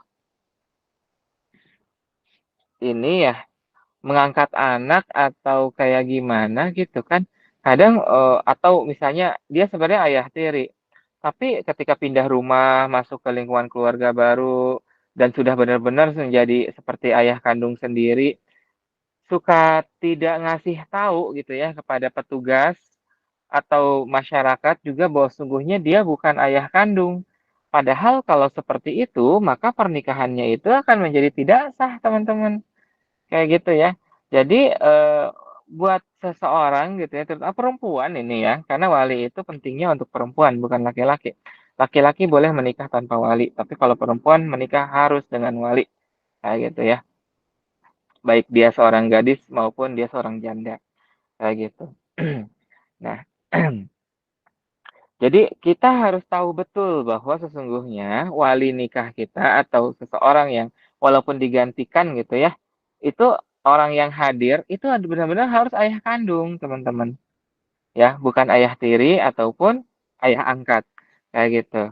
ini ya mengangkat anak atau kayak gimana gitu kan. Kadang atau misalnya dia sebenarnya ayah tiri, tapi ketika pindah rumah, masuk ke lingkungan keluarga baru dan sudah benar-benar menjadi seperti ayah kandung sendiri, suka tidak ngasih tahu gitu ya kepada petugas atau masyarakat juga bahwa sungguhnya dia bukan ayah kandung. Padahal kalau seperti itu, maka pernikahannya itu akan menjadi tidak sah, teman-teman. Kayak gitu ya. Jadi, buat seseorang gitu ya, terutama perempuan ini ya, karena wali itu pentingnya untuk perempuan, bukan laki-laki. Laki-laki boleh menikah tanpa wali, tapi kalau perempuan menikah harus dengan wali, kayak gitu ya. Baik dia seorang gadis maupun dia seorang janda, kayak gitu. Nah, jadi kita harus tahu betul bahwa sesungguhnya wali nikah kita atau seseorang yang walaupun digantikan gitu ya, itu orang yang hadir itu benar-benar harus ayah kandung, teman-teman. Ya, bukan ayah tiri ataupun ayah angkat. Kayak gitu.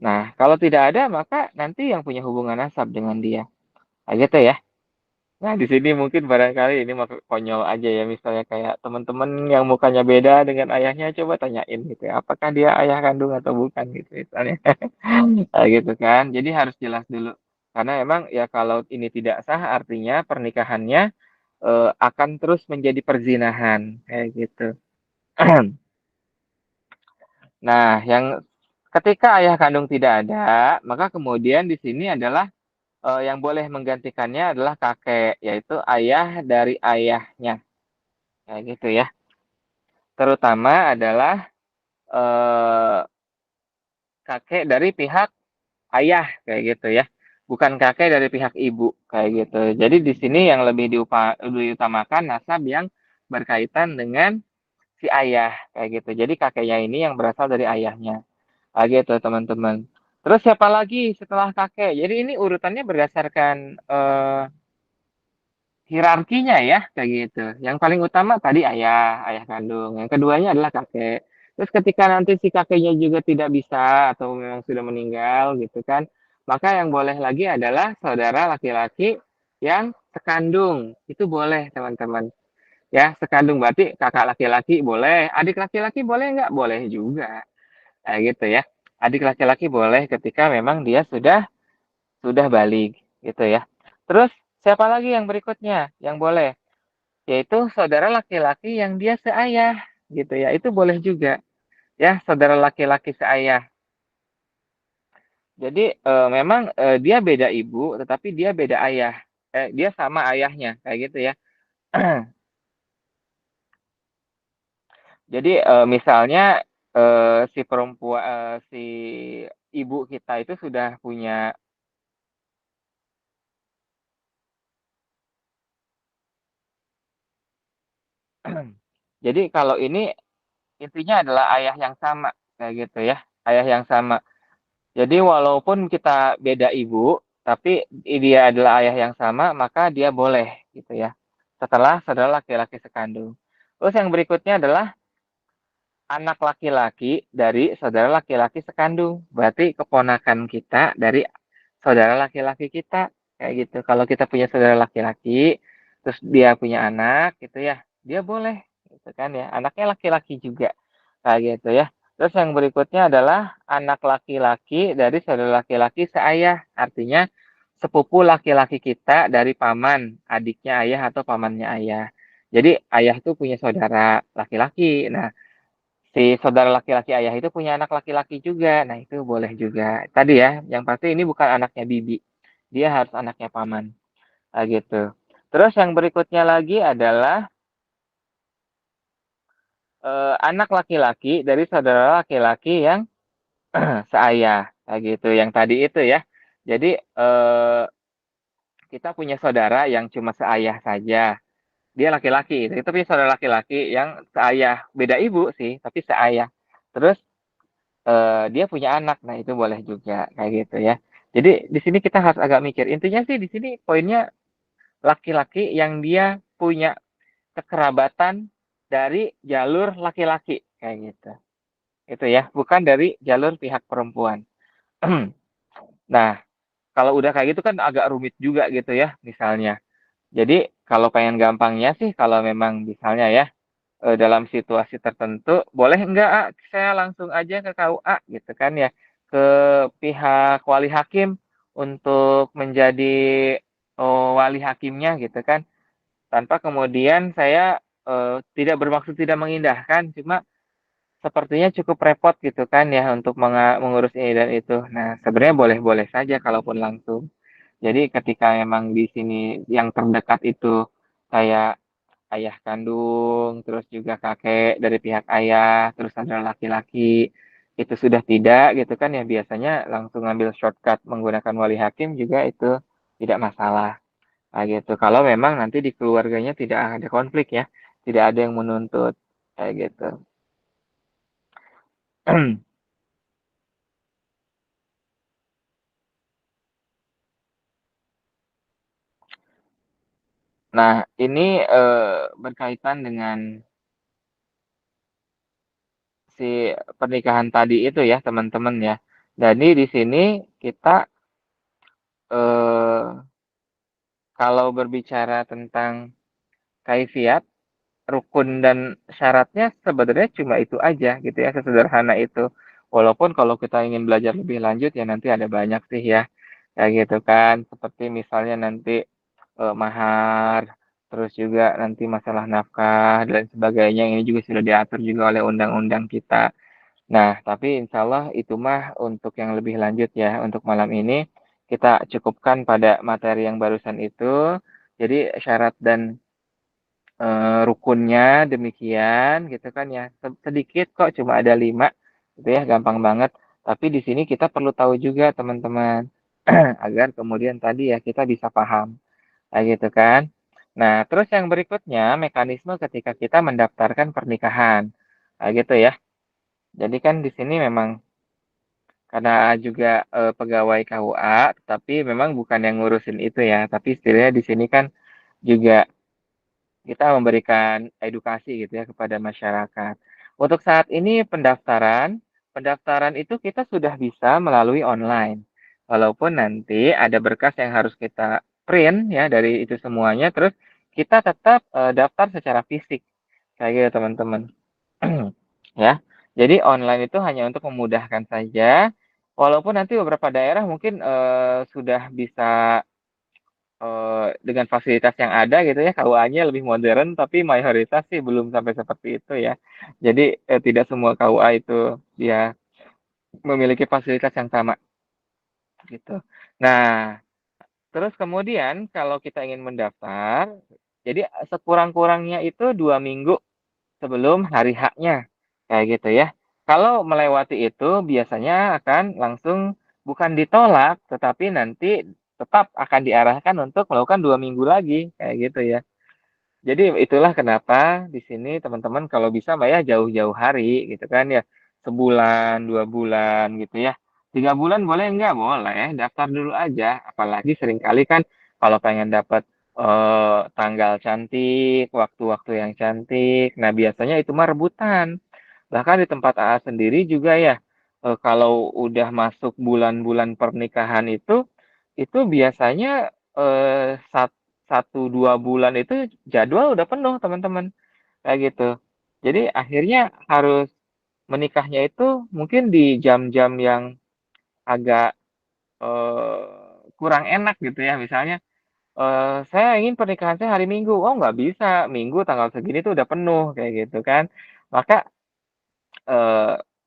Nah, kalau tidak ada maka nanti yang punya hubungan nasab dengan dia. Kayak gitu ya. Nah, di sini mungkin barangkali ini konyol aja ya, misalnya kayak teman-teman yang mukanya beda dengan ayahnya, coba tanyain gitu ya, apakah dia ayah kandung atau bukan gitu misalnya. Kayak gitu kan. Jadi harus jelas dulu. Karena emang ya kalau ini tidak sah artinya pernikahannya akan terus menjadi perzinahan kayak gitu. Nah, yang ketika ayah kandung tidak ada, maka kemudian di sini adalah yang boleh menggantikannya adalah kakek, yaitu ayah dari ayahnya, kayak gitu ya. Terutama adalah eh, kakek dari pihak ayah, kayak gitu ya. Bukan kakek dari pihak ibu, kayak gitu. Jadi di sini yang lebih diutamakan nasab yang berkaitan dengan si ayah, kayak gitu. Jadi kakeknya ini yang berasal dari ayahnya, kayak gitu teman-teman. Terus siapa lagi setelah kakek? Jadi ini urutannya berdasarkan hierarkinya ya, kayak gitu. Yang paling utama tadi ayah, ayah kandung. Yang keduanya adalah kakek. Terus ketika nanti si kakeknya juga tidak bisa atau memang sudah meninggal gitu kan, maka yang boleh lagi adalah saudara laki-laki yang sekandung. Itu boleh, teman-teman. Ya, sekandung berarti kakak laki-laki boleh, adik laki-laki boleh nggak? Boleh juga. Kayak gitu ya. Adik laki-laki boleh ketika memang dia sudah balik gitu ya. Terus siapa lagi yang berikutnya yang boleh? Yaitu saudara laki-laki yang dia seayah gitu ya. Itu boleh juga ya, saudara laki-laki seayah. Jadi memang dia beda ibu tetapi dia beda ayah. Dia sama ayahnya kayak gitu ya. Jadi misalnya si perempuan si ibu kita itu sudah punya. Jadi kalau ini intinya adalah ayah yang sama kayak gitu ya, ayah yang sama. Jadi walaupun kita beda ibu, tapi dia adalah ayah yang sama, maka dia boleh gitu ya. Setelah saudara laki-laki sekandung. Terus yang berikutnya adalah anak laki-laki dari saudara laki-laki sekandung. Berarti keponakan kita dari saudara laki-laki kita kayak gitu. Kalau kita punya saudara laki-laki, terus dia punya anak gitu ya, dia boleh gitu kan ya. Anaknya laki-laki juga kayak gitu ya. Terus yang berikutnya adalah anak laki-laki dari saudara laki-laki seayah. Artinya sepupu laki-laki kita dari paman, adiknya ayah atau pamannya ayah. Jadi ayah tuh punya saudara laki-laki. Nah, si saudara laki-laki ayah itu punya anak laki-laki juga. Nah, itu boleh juga. Tadi ya, yang pasti ini bukan anaknya bibi. dia harus anaknya paman, gitu. Terus yang berikutnya lagi adalah, anak laki-laki dari saudara laki-laki yang seayah, kayak gitu, yang tadi itu ya. Jadi, kita punya saudara yang cuma seayah saja, dia laki-laki, itu punya saudara laki-laki yang seayah, beda ibu sih, tapi seayah. Terus, dia punya anak, nah itu boleh juga, kayak gitu ya. Jadi di sini kita harus agak mikir, intinya sih di sini poinnya laki-laki yang dia punya kekerabatan dari jalur laki-laki, kayak gitu. Itu ya, bukan dari jalur pihak perempuan. Nah, kalau udah kayak gitu kan agak rumit juga gitu ya, misalnya. Jadi kalau pengen gampangnya sih kalau memang misalnya ya, dalam situasi tertentu, "Boleh enggak, A, saya langsung aja ke KUA," gitu kan ya, ke pihak wali hakim untuk menjadi, wali hakimnya gitu kan, tanpa kemudian saya, tidak bermaksud tidak mengindahkan, cuma sepertinya cukup repot gitu kan ya untuk mengurus ini dan itu. Nah, sebenarnya boleh-boleh saja kalaupun langsung. Jadi ketika emang di sini yang terdekat itu kayak ayah kandung, terus juga kakek dari pihak ayah, terus ada laki-laki, itu sudah tidak gitu kan ya biasanya langsung ngambil shortcut menggunakan wali hakim juga itu tidak masalah, gitu. Kalau memang nanti di keluarganya tidak ada konflik ya, tidak ada yang menuntut, kayak gitu. Nah, ini, berkaitan dengan si pernikahan tadi itu ya, teman-teman ya. Jadi di sini kita, eee, kalau berbicara tentang kaifiat, rukun dan syaratnya sebenarnya cuma itu aja gitu ya, sesederhana itu. Walaupun kalau kita ingin belajar lebih lanjut ya nanti ada banyak sih ya, kayak gitu kan. Seperti misalnya nanti, mahar, terus juga nanti masalah nafkah dan sebagainya, ini juga sudah diatur juga oleh undang-undang kita. Nah, tapi insya Allah itu mah untuk yang lebih lanjut ya, untuk malam ini kita cukupkan pada materi yang barusan itu. Jadi syarat dan, rukunnya demikian gitu kan ya, sedikit kok cuma ada 5 gitu ya, gampang banget. Tapi di sini kita perlu tahu juga teman-teman, agar kemudian tadi ya kita bisa paham, kayak gitu kan. Nah, terus yang berikutnya mekanisme ketika kita mendaftarkan pernikahan, kayak gitu ya. Jadi kan di sini memang karena juga, pegawai KUA, tapi memang bukan yang ngurusin itu ya, tapi istilahnya di sini kan juga kita memberikan edukasi gitu ya kepada masyarakat. Untuk saat ini pendaftaran, pendaftaran itu kita sudah bisa melalui online. Walaupun nanti ada berkas yang harus kita print ya dari itu semuanya, terus kita tetap, daftar secara fisik, kayak gitu teman-teman. Ya, jadi online itu hanya untuk memudahkan saja, walaupun nanti beberapa daerah mungkin, sudah bisa, dengan fasilitas yang ada gitu ya, KUA-nya lebih modern, tapi mayoritas sih belum sampai seperti itu ya. Jadi, tidak semua KUA itu dia memiliki fasilitas yang sama, gitu. Nah, terus kemudian kalau kita ingin mendaftar, jadi sekurang-kurangnya itu 2 minggu sebelum hari H-nya, kayak gitu ya. Kalau melewati itu biasanya akan langsung bukan ditolak, tetapi nanti tetap akan diarahkan untuk melakukan 2 minggu lagi, kayak gitu ya. Jadi itulah kenapa di sini teman-teman kalau bisa Mbak ya jauh-jauh hari gitu kan ya, sebulan, 2 bulan gitu ya. 3 bulan boleh enggak? Boleh, daftar dulu aja. Apalagi seringkali kan kalau pengen dapat, tanggal cantik, waktu-waktu yang cantik, nah biasanya itu mah rebutan. Bahkan di tempat AA sendiri juga ya, kalau udah masuk bulan-bulan pernikahan itu biasanya, 1, 2 bulan itu jadwal udah penuh teman-teman, kayak gitu. Jadi akhirnya harus menikahnya itu mungkin di jam-jam yang agak, kurang enak gitu ya. Misalnya, "Saya ingin pernikahan saya hari Minggu." "Oh nggak bisa, Minggu tanggal segini tuh udah penuh," kayak gitu kan. Maka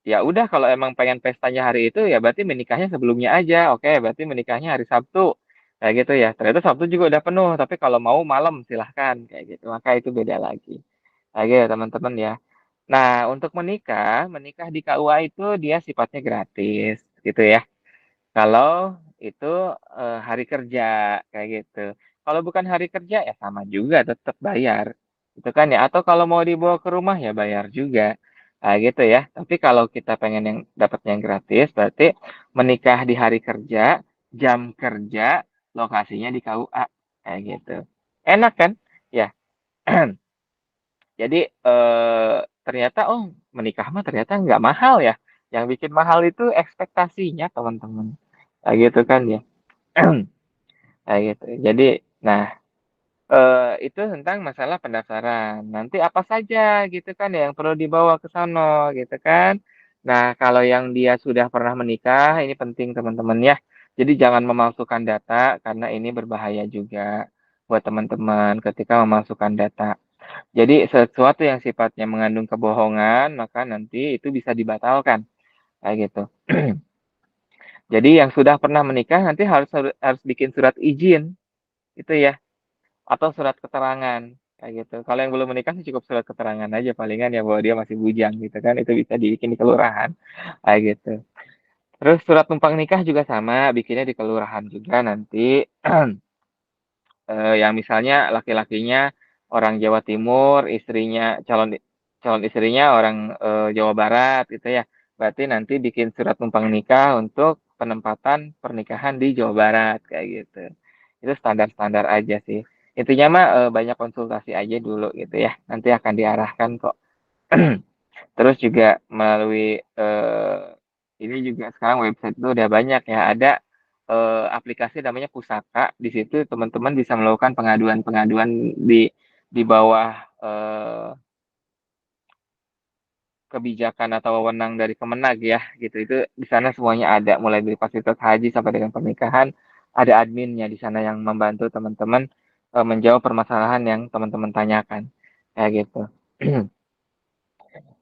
ya udah kalau emang pengen pestanya hari itu, ya berarti menikahnya sebelumnya aja, oke berarti menikahnya hari Sabtu. kayak gitu ya. Ternyata Sabtu juga udah penuh, tapi kalau mau malam silahkan kayak gitu. Maka itu beda lagi. Kayak gitu teman-teman ya. Nah, untuk menikah, menikah di KUA itu dia sifatnya gratis gitu ya. Kalau itu, hari kerja, kayak gitu. Kalau bukan hari kerja, ya sama juga tetap bayar, gitu kan ya, atau kalau mau dibawa ke rumah, ya bayar juga, gitu ya. Tapi kalau kita pengen yang dapatnya yang gratis, berarti menikah di hari kerja, jam kerja, lokasinya di KUA, kayak gitu. Enak kan? Ya. Jadi, ternyata, oh menikah mah ternyata nggak mahal ya, yang bikin mahal itu ekspektasinya teman-teman, kayak gitu kan ya. Kayak gitu. Jadi, nah, itu tentang masalah pendaftaran. Nanti apa saja gitu kan ya yang perlu dibawa ke sono gitu kan. Nah, kalau yang dia sudah pernah menikah, ini penting teman-teman ya. Jadi jangan memalsukan data karena ini berbahaya juga buat teman-teman ketika memalsukan data. Jadi sesuatu yang sifatnya mengandung kebohongan, maka nanti itu bisa dibatalkan, kayak gitu. Jadi yang sudah pernah menikah nanti harus harus bikin surat izin, itu ya, atau surat keterangan, kayak gitu. Kalau yang belum menikah sih cukup surat keterangan aja palingan ya bahwa dia masih bujang gitu kan, itu bisa dibikin di kelurahan, kayak gitu. Terus surat numpang nikah juga sama, bikinnya di kelurahan juga nanti, yang misalnya laki-lakinya orang Jawa Timur, istrinya calon istrinya orang, Jawa Barat gitu ya. Berarti nanti bikin surat numpang nikah untuk penempatan pernikahan di Jawa Barat, kayak gitu. Itu standar-standar aja sih. Intinya mah, banyak konsultasi aja dulu gitu ya, nanti akan diarahkan kok. Terus juga melalui, ini juga sekarang website itu udah banyak ya, ada, aplikasi namanya Pusaka, di situ teman-teman bisa melakukan pengaduan-pengaduan di bawah, kebijakan atau wewenang dari Kemenag ya, gitu. Itu di sana semuanya ada, mulai dari fasilitas haji sampai dengan pernikahan, ada adminnya di sana yang membantu teman-teman, menjawab permasalahan yang teman-teman tanyakan, kayak gitu.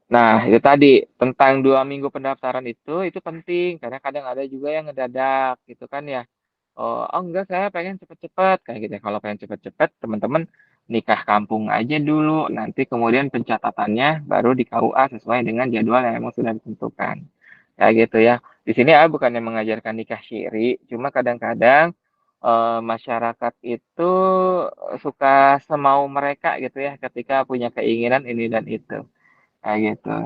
Nah, itu tadi tentang 2 minggu pendaftaran itu penting karena kadang ada juga yang ngedadak gitu kan ya. Oh, "Oh enggak saya pengen cepet-cepet," kayak gitu ya. Kalau pengen cepet-cepet teman-teman nikah kampung aja dulu, nanti kemudian pencatatannya baru di KUA sesuai dengan jadwal yang memang sudah ditentukan. Kayak gitu ya. Di sini bukannya mengajarkan nikah syiri, cuma kadang-kadang, masyarakat itu suka semau mereka gitu ya ketika punya keinginan ini dan itu. Kayak gitu.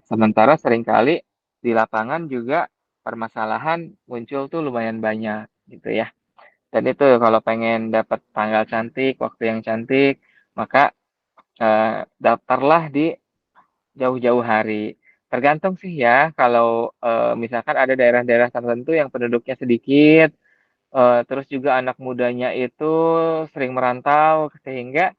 Sementara seringkali di lapangan juga permasalahan muncul tuh lumayan banyak gitu ya. Dan itu kalau pengen dapat tanggal cantik, waktu yang cantik, maka daftarlah di jauh-jauh hari. Tergantung sih ya, kalau misalkan ada daerah-daerah tertentu yang penduduknya sedikit, terus juga anak mudanya itu sering merantau sehingga,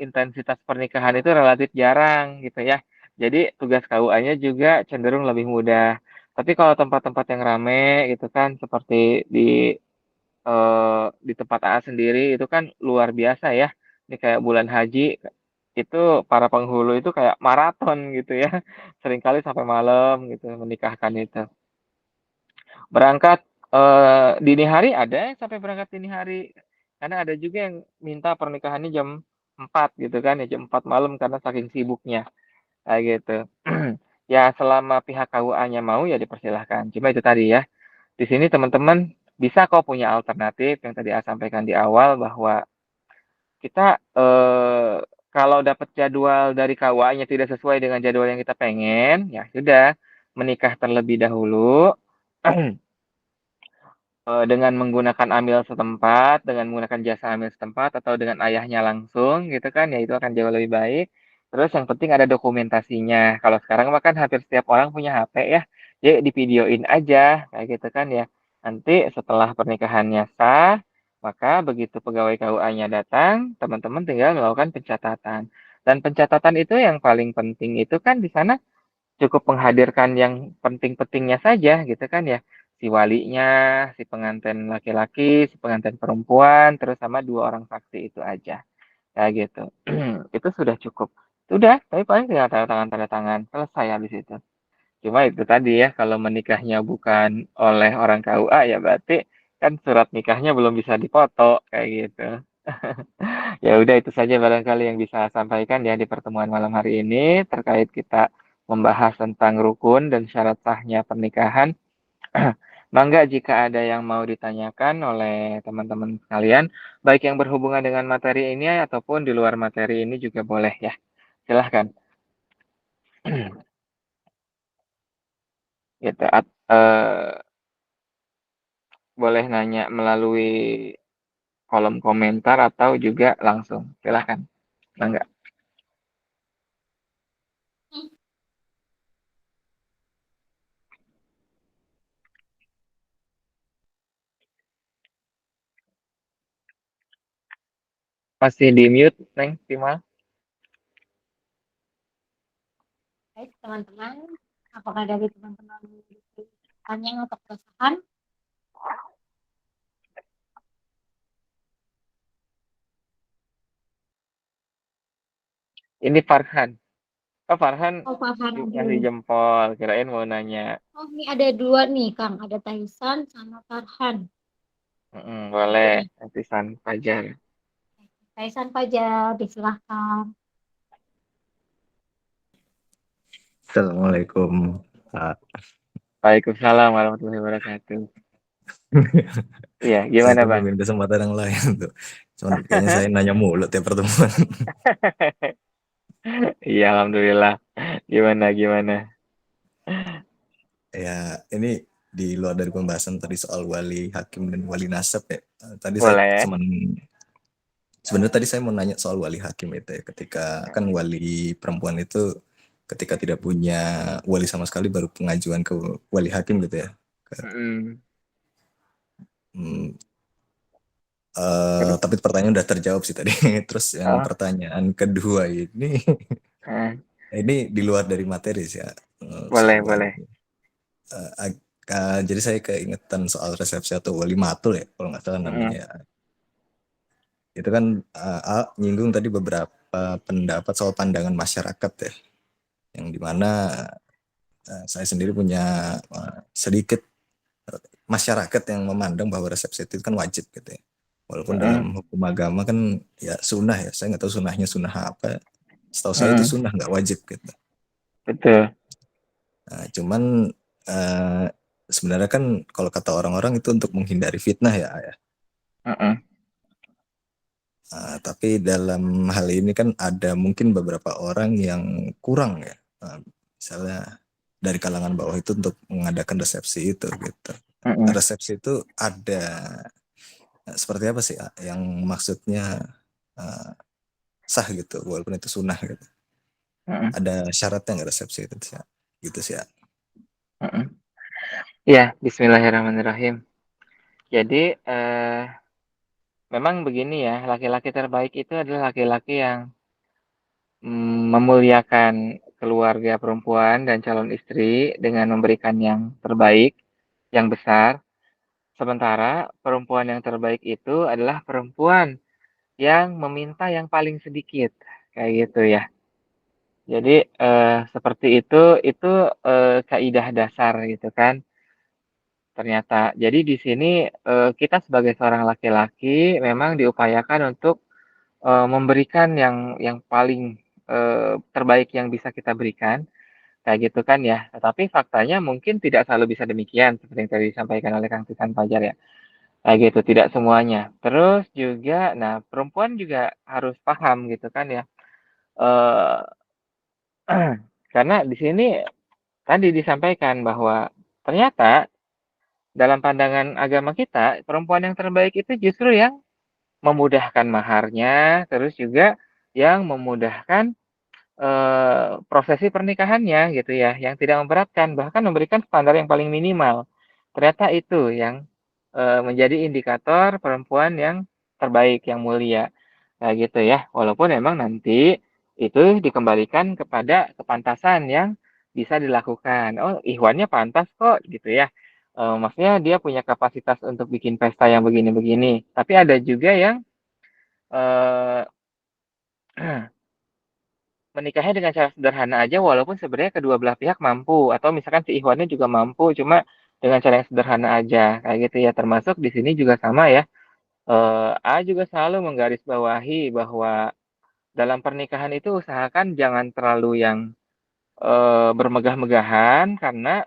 intensitas pernikahan itu relatif jarang gitu ya. Jadi tugas KUA-nya juga cenderung lebih mudah. Tapi kalau tempat-tempat yang ramai gitu kan seperti di tempat AA sendiri itu kan luar biasa ya. Ini kayak bulan haji, itu para penghulu itu kayak maraton gitu ya, seringkali sampai malam gitu menikahkan itu. Berangkat, dini hari ada yang sampai berangkat dini hari, karena ada juga yang minta pernikahannya jam 4 gitu kan ya, jam 4 malam karena saking sibuknya, kayak gitu. Ya selama pihak KUA-nya mau ya dipersilahkan, cuma itu tadi ya, di sini teman-teman bisa kok punya alternatif yang tadi saya sampaikan di awal bahwa kita, kalau dapat jadwal dari KUA-nya tidak sesuai dengan jadwal yang kita pengen, ya sudah menikah terlebih dahulu, dengan menggunakan amil setempat, dengan menggunakan jasa amil setempat atau dengan ayahnya langsung gitu kan, ya itu akan jauh lebih baik. Terus yang penting ada dokumentasinya. Kalau sekarang mah kan hampir setiap orang punya HP ya, jadi divideoin aja kayak gitu kan ya. Nanti setelah pernikahannya sah, maka begitu pegawai KUA-nya datang, teman-teman tinggal melakukan pencatatan. Dan pencatatan itu yang paling penting itu kan di sana cukup menghadirkan yang penting-pentingnya saja gitu kan ya. Si walinya, si pengantin laki-laki, si pengantin perempuan, terus sama 2 orang saksi itu aja. Kayak gitu. Itu sudah cukup. Sudah, tapi paling tinggal tanda tangan, selesai habis itu. Cuma itu tadi ya, kalau menikahnya bukan oleh orang KUA ya berarti kan surat nikahnya belum bisa dipoto kayak gitu. Ya udah itu saja barangkali yang bisa sampaikan ya di pertemuan malam hari ini terkait kita membahas tentang rukun dan syarat sahnya pernikahan. Mangga jika ada yang mau ditanyakan oleh teman-teman sekalian, baik yang berhubungan dengan materi ini ataupun di luar materi ini juga boleh ya. Silahkan. Gitu. Boleh nanya melalui kolom komentar atau juga langsung. Silahkan. Mangga. Masih di mute, Neng, Timal? Baik, teman-teman, apakah dari teman-teman memiliki pertanyaan atau keresahan? Ini Farhan. Oh, Farhan Oh, Pak Farhan ngasih dulu. jempol. Kirain mau nanya. Oh, ini ada dua nih, Kang. Ada Taisan sama Farhan. Boleh. Nantisan Fajar. Taisan Fajar, disilahkan. Assalamualaikum. Pak. Waalaikumsalam warahmatullahi wabarakatuh. Iya, Saya gimana Bang? tungguin kesempatan yang lain tuh. Cuman kayaknya saya nanya mulu tiap pertemuan. Iya, alhamdulillah. Gimana? Ya, ini di luar dari pembahasan tadi soal wali hakim dan wali nasab ya. Tadi saya Boleh. sebenarnya tadi saya mau nanya soal wali hakim itu ya. Ketika kan wali perempuan itu ketika tidak punya wali sama sekali baru pengajuan ke wali hakim gitu ya. Mm-mm. Hmm, Terus, tapi pertanyaan udah terjawab sih tadi. Terus yang oh, pertanyaan kedua eh, ini di luar dari materi sih ya, soal wali. boleh. Jadi saya keingetan soal resepsi atau wali matul ya kalau nggak salah Mm-mm. namanya. Itu kan nyinggung tadi beberapa pendapat soal pandangan masyarakat ya, yang dimana saya sendiri punya sedikit masyarakat yang memandang bahwa resepsi itu kan wajib gitu ya. Walaupun dalam Mm-mm. hukum agama kan ya sunnah ya, saya nggak tahu sunnahnya sunnah apa. Setahu saya itu Mm-mm. sunnah nggak wajib gitu. Betul. Nah, cuman eh, sebenarnya kan kalau kata orang-orang itu untuk menghindari fitnah ya. Mm-mm. Tapi dalam hal ini kan ada mungkin beberapa orang yang kurang ya, misalnya dari kalangan bawah itu untuk mengadakan resepsi itu gitu. Mm-mm. Resepsi itu ada seperti apa sih yang maksudnya uh, sah gitu, walaupun itu sunnah gitu. Mm-mm. Ada syaratnya nggak resepsi itu sih? Gitu sih ya. Mm-mm. Ya, Bismillahirrahmanirrahim. Jadi, memang begini ya, laki-laki terbaik itu adalah laki-laki yang memuliakan keluarga perempuan dan calon istri dengan memberikan yang terbaik, yang besar. Sementara perempuan yang terbaik itu adalah perempuan yang meminta yang paling sedikit, kayak gitu ya. Jadi seperti itu kaidah dasar gitu kan. Ternyata. Jadi di sini kita sebagai seorang laki-laki memang diupayakan untuk memberikan yang paling terbaik yang bisa kita berikan, kayak gitu kan ya. Tetapi faktanya mungkin tidak selalu bisa demikian seperti yang tadi disampaikan oleh Kang Tisan Fajar ya. Kayak gitu, tidak semuanya. Terus juga, nah perempuan juga harus paham gitu kan ya. Eh, karena di sini tadi disampaikan bahwa ternyata dalam pandangan agama kita, perempuan yang terbaik itu justru yang memudahkan maharnya, terus juga yang memudahkan prosesi pernikahannya gitu ya, yang tidak memberatkan, bahkan memberikan standar yang paling minimal. Ternyata itu yang menjadi indikator perempuan yang terbaik, yang mulia. Kayak gitu ya. Walaupun memang nanti itu dikembalikan kepada kepantasan yang bisa dilakukan. Oh, Ikhwannya pantas kok gitu ya. Maksudnya dia punya kapasitas untuk bikin pesta yang begini-begini. Tapi ada juga yang eh, menikahnya dengan cara sederhana aja walaupun sebenarnya kedua belah pihak mampu atau misalkan si Ikhwannya juga mampu cuma dengan cara yang sederhana aja, kayak gitu ya. Termasuk di sini juga sama ya, A juga selalu menggarisbawahi bahwa dalam pernikahan itu usahakan jangan terlalu yang, bermegah-megahan karena,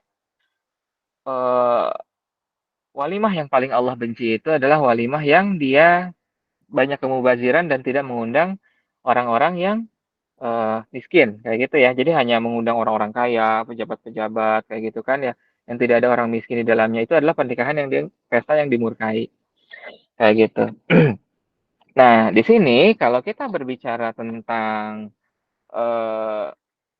eee, walimah yang paling Allah benci itu adalah walimah yang dia banyak kemubaziran dan tidak mengundang orang-orang yang, miskin, kayak gitu ya. Jadi hanya mengundang orang-orang kaya, pejabat-pejabat, kayak gitu kan ya, yang tidak ada orang miskin di dalamnya. Itu adalah pernikahan yang pesta yang dimurkai, kayak gitu. Nah, di sini kalau kita berbicara tentang, eee,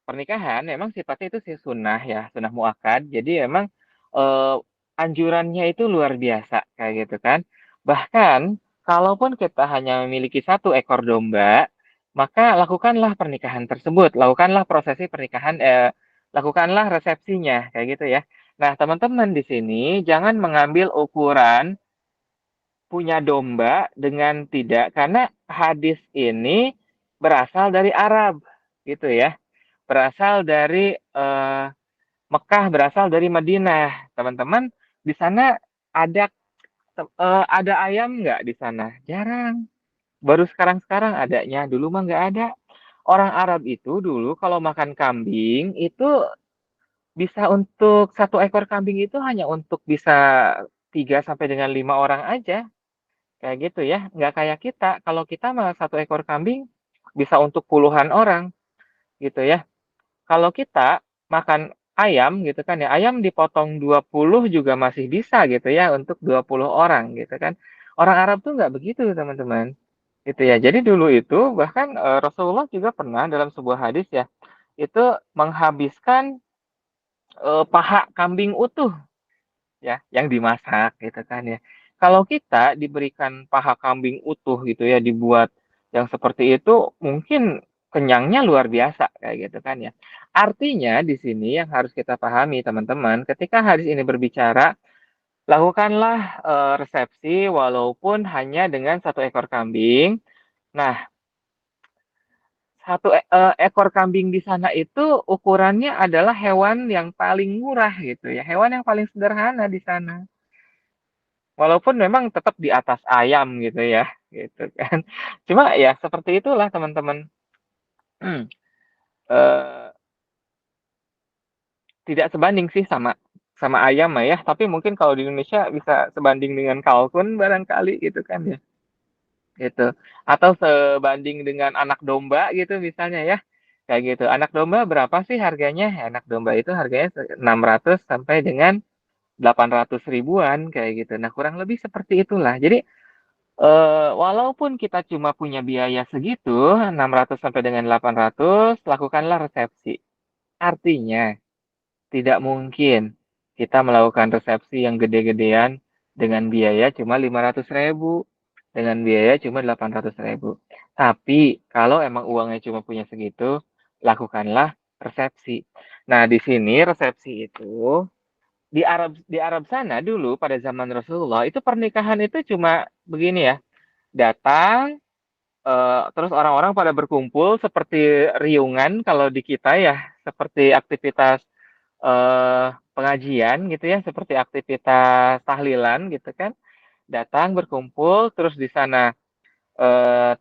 pernikahan memang sifatnya itu sunnah ya, sunnah muakkad. Jadi memang, eee, anjurannya itu luar biasa, kayak gitu kan. Bahkan kalaupun kita hanya memiliki satu ekor domba, maka lakukanlah pernikahan tersebut, lakukanlah prosesi pernikahan lakukanlah resepsinya, kayak gitu ya. Nah, teman-teman di sini jangan mengambil ukuran punya domba dengan tidak, karena hadis ini berasal dari Arab, gitu ya. Berasal dari, Mekah, berasal dari Madinah. Teman-teman, di sana ada ada ayam nggak di sana? Jarang. Baru sekarang-sekarang adanya, dulu mah nggak ada. Orang Arab itu dulu kalau makan kambing, itu bisa untuk satu ekor kambing itu hanya untuk bisa 3 sampai dengan 5 orang aja. Kayak gitu ya, nggak kayak kita, kalau kita mah satu ekor kambing bisa untuk puluhan orang, gitu ya. Kalau kita makan ayam gitu kan ya, ayam dipotong 20 juga masih bisa gitu ya untuk 20 orang gitu kan. Orang Arab tuh nggak begitu teman-teman, gitu ya. Jadi dulu itu bahkan, Rasulullah juga pernah dalam sebuah hadis ya, itu menghabiskan, paha kambing utuh. Ya, yang dimasak gitu kan ya. Kalau kita diberikan paha kambing utuh gitu ya, dibuat yang seperti itu, mungkin kenyangnya luar biasa kayak gitu kan ya. Artinya di sini yang harus kita pahami teman-teman, ketika hadis ini berbicara, lakukanlah, resepsi walaupun hanya dengan satu ekor kambing. Nah, ekor kambing di sana itu ukurannya adalah hewan yang paling murah gitu ya, hewan yang paling sederhana di sana. Walaupun memang tetap di atas ayam gitu ya, gitu kan. Cuma ya seperti itulah teman-teman. Eee, Tidak sebanding sih sama sama ayam mah ya, tapi mungkin kalau di Indonesia bisa sebanding dengan kalkun barangkali gitu kan ya, gitu. Atau sebanding dengan anak domba gitu misalnya ya, kayak gitu. Anak domba berapa sih harganya? Anak domba itu harganya 600 sampai dengan 800 ribuan kayak gitu. Nah, kurang lebih seperti itulah. Jadi walaupun kita cuma punya biaya segitu, 600 sampai dengan 800, lakukanlah resepsi. Artinya, tidak mungkin kita melakukan resepsi yang gede-gedean dengan biaya cuma 500 ribu, dengan biaya cuma 800 ribu. Tapi, kalau emang uangnya cuma punya segitu, lakukanlah resepsi. Nah, di sini resepsi itu, di Arab sana dulu pada zaman Rasulullah, itu pernikahan itu cuma begini ya, datang, terus orang-orang pada berkumpul seperti riungan kalau di kita ya, seperti aktivitas, pengajian gitu ya, seperti aktivitas tahlilan gitu kan. Datang berkumpul, terus di sana,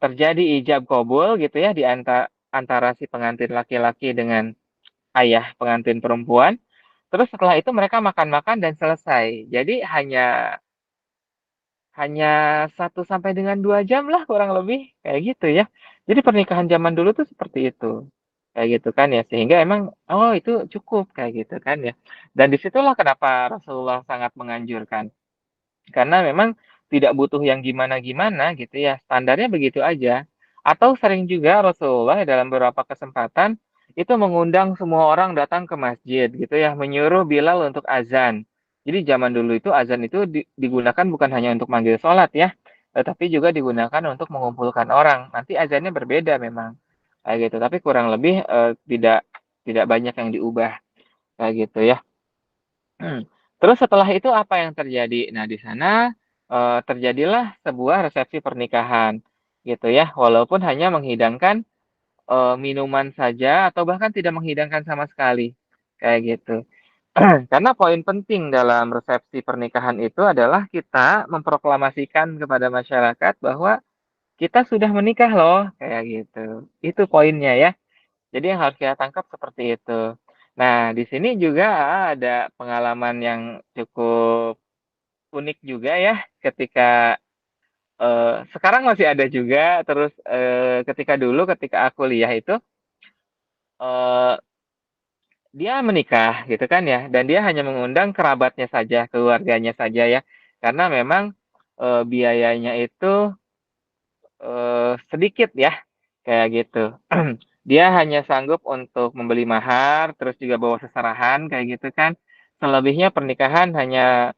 terjadi ijab qabul gitu ya di antara si pengantin laki-laki dengan ayah pengantin perempuan. Terus setelah itu mereka makan-makan dan selesai. Jadi hanya hanya 1 sampai dengan 2 jam lah kurang lebih, kayak gitu ya. Jadi pernikahan zaman dulu tuh seperti itu, kayak gitu kan ya, sehingga emang, oh itu cukup, kayak gitu kan ya. Dan disitulah kenapa Rasulullah sangat menganjurkan, karena memang tidak butuh yang gimana-gimana gitu ya, standarnya begitu aja. Atau sering juga Rasulullah dalam beberapa kesempatan, itu mengundang semua orang datang ke masjid gitu ya, menyuruh Bilal untuk azan. Jadi zaman dulu itu azan itu digunakan bukan hanya untuk manggil sholat ya, tetapi juga digunakan untuk mengumpulkan orang. Nanti azannya berbeda memang, kayak gitu. Tapi kurang lebih, tidak tidak banyak yang diubah, kayak gitu ya. Terus setelah itu apa yang terjadi? Nah, di sana, terjadilah sebuah resepsi pernikahan, gitu ya. Walaupun hanya menghidangkan, minuman saja atau bahkan tidak menghidangkan sama sekali, kayak gitu. Karena poin penting dalam resepsi pernikahan itu adalah kita memproklamasikan kepada masyarakat bahwa kita sudah menikah loh, kayak gitu. Itu poinnya ya. Jadi yang harus kita tangkap seperti itu. Nah, di sini juga ada pengalaman yang cukup unik juga ya, ketika sekarang masih ada juga, terus ketika dulu ketika aku kuliah itu, eee, dia menikah gitu kan ya, dan dia hanya mengundang kerabatnya saja, keluarganya saja ya. Karena memang biayanya itu sedikit ya, kayak gitu. Dia hanya sanggup untuk membeli mahar, terus juga bawa seserahan kayak gitu kan. Selebihnya pernikahan hanya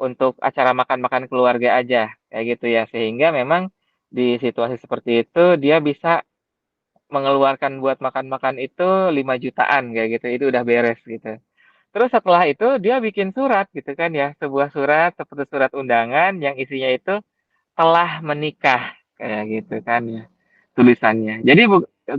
untuk acara makan-makan keluarga aja, kayak gitu ya. Sehingga memang di situasi seperti itu dia bisa mengeluarkan buat makan-makan itu 5 jutaan kayak gitu, itu udah beres gitu. Terus setelah itu dia bikin surat gitu kan ya, sebuah surat seperti surat undangan yang isinya itu telah menikah, kayak gitu kan ya, tulisannya. Jadi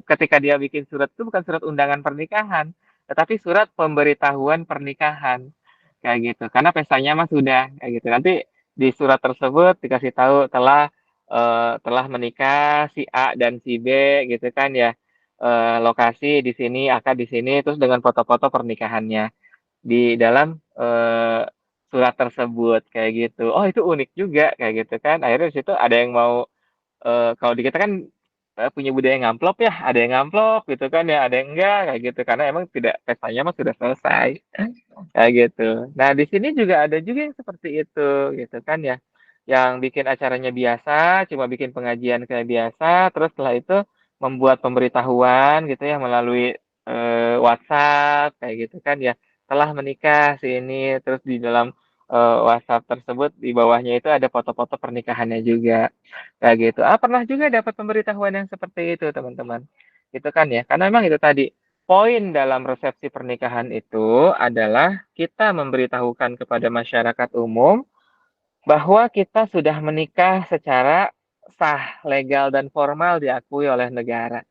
ketika dia bikin surat itu bukan surat undangan pernikahan, tetapi surat pemberitahuan pernikahan, kayak gitu. Karena pestanya mah sudah, kayak gitu. Nanti di surat tersebut dikasih tahu telah menikah si A dan si B gitu kan ya, lokasi di sini, akad di sini, terus dengan foto-foto pernikahannya di dalam, surat tersebut, kayak gitu. Oh, itu unik juga, kayak gitu kan. Akhirnya di situ ada yang mau, kalau di kita kan, punya budaya ngamplop ya, ada yang ngamplop gitu kan ya, ada yang enggak, kayak gitu. Karena emang tidak pestanya mah sudah selesai, kayak gitu. Nah, di sini juga ada juga yang seperti itu, gitu kan ya. Yang bikin acaranya biasa, cuma bikin pengajian kayak biasa, terus setelah itu membuat pemberitahuan gitu ya melalui, WhatsApp, kayak gitu kan ya. Telah menikah si ini, terus di dalam, WhatsApp tersebut di bawahnya itu ada foto-foto pernikahannya juga, kayak gitu. Pernah juga dapat pemberitahuan yang seperti itu teman-teman, gitu kan ya. Karena memang itu tadi, poin dalam resepsi pernikahan itu adalah kita memberitahukan kepada masyarakat umum bahwa kita sudah menikah secara sah, legal, dan formal diakui oleh negara.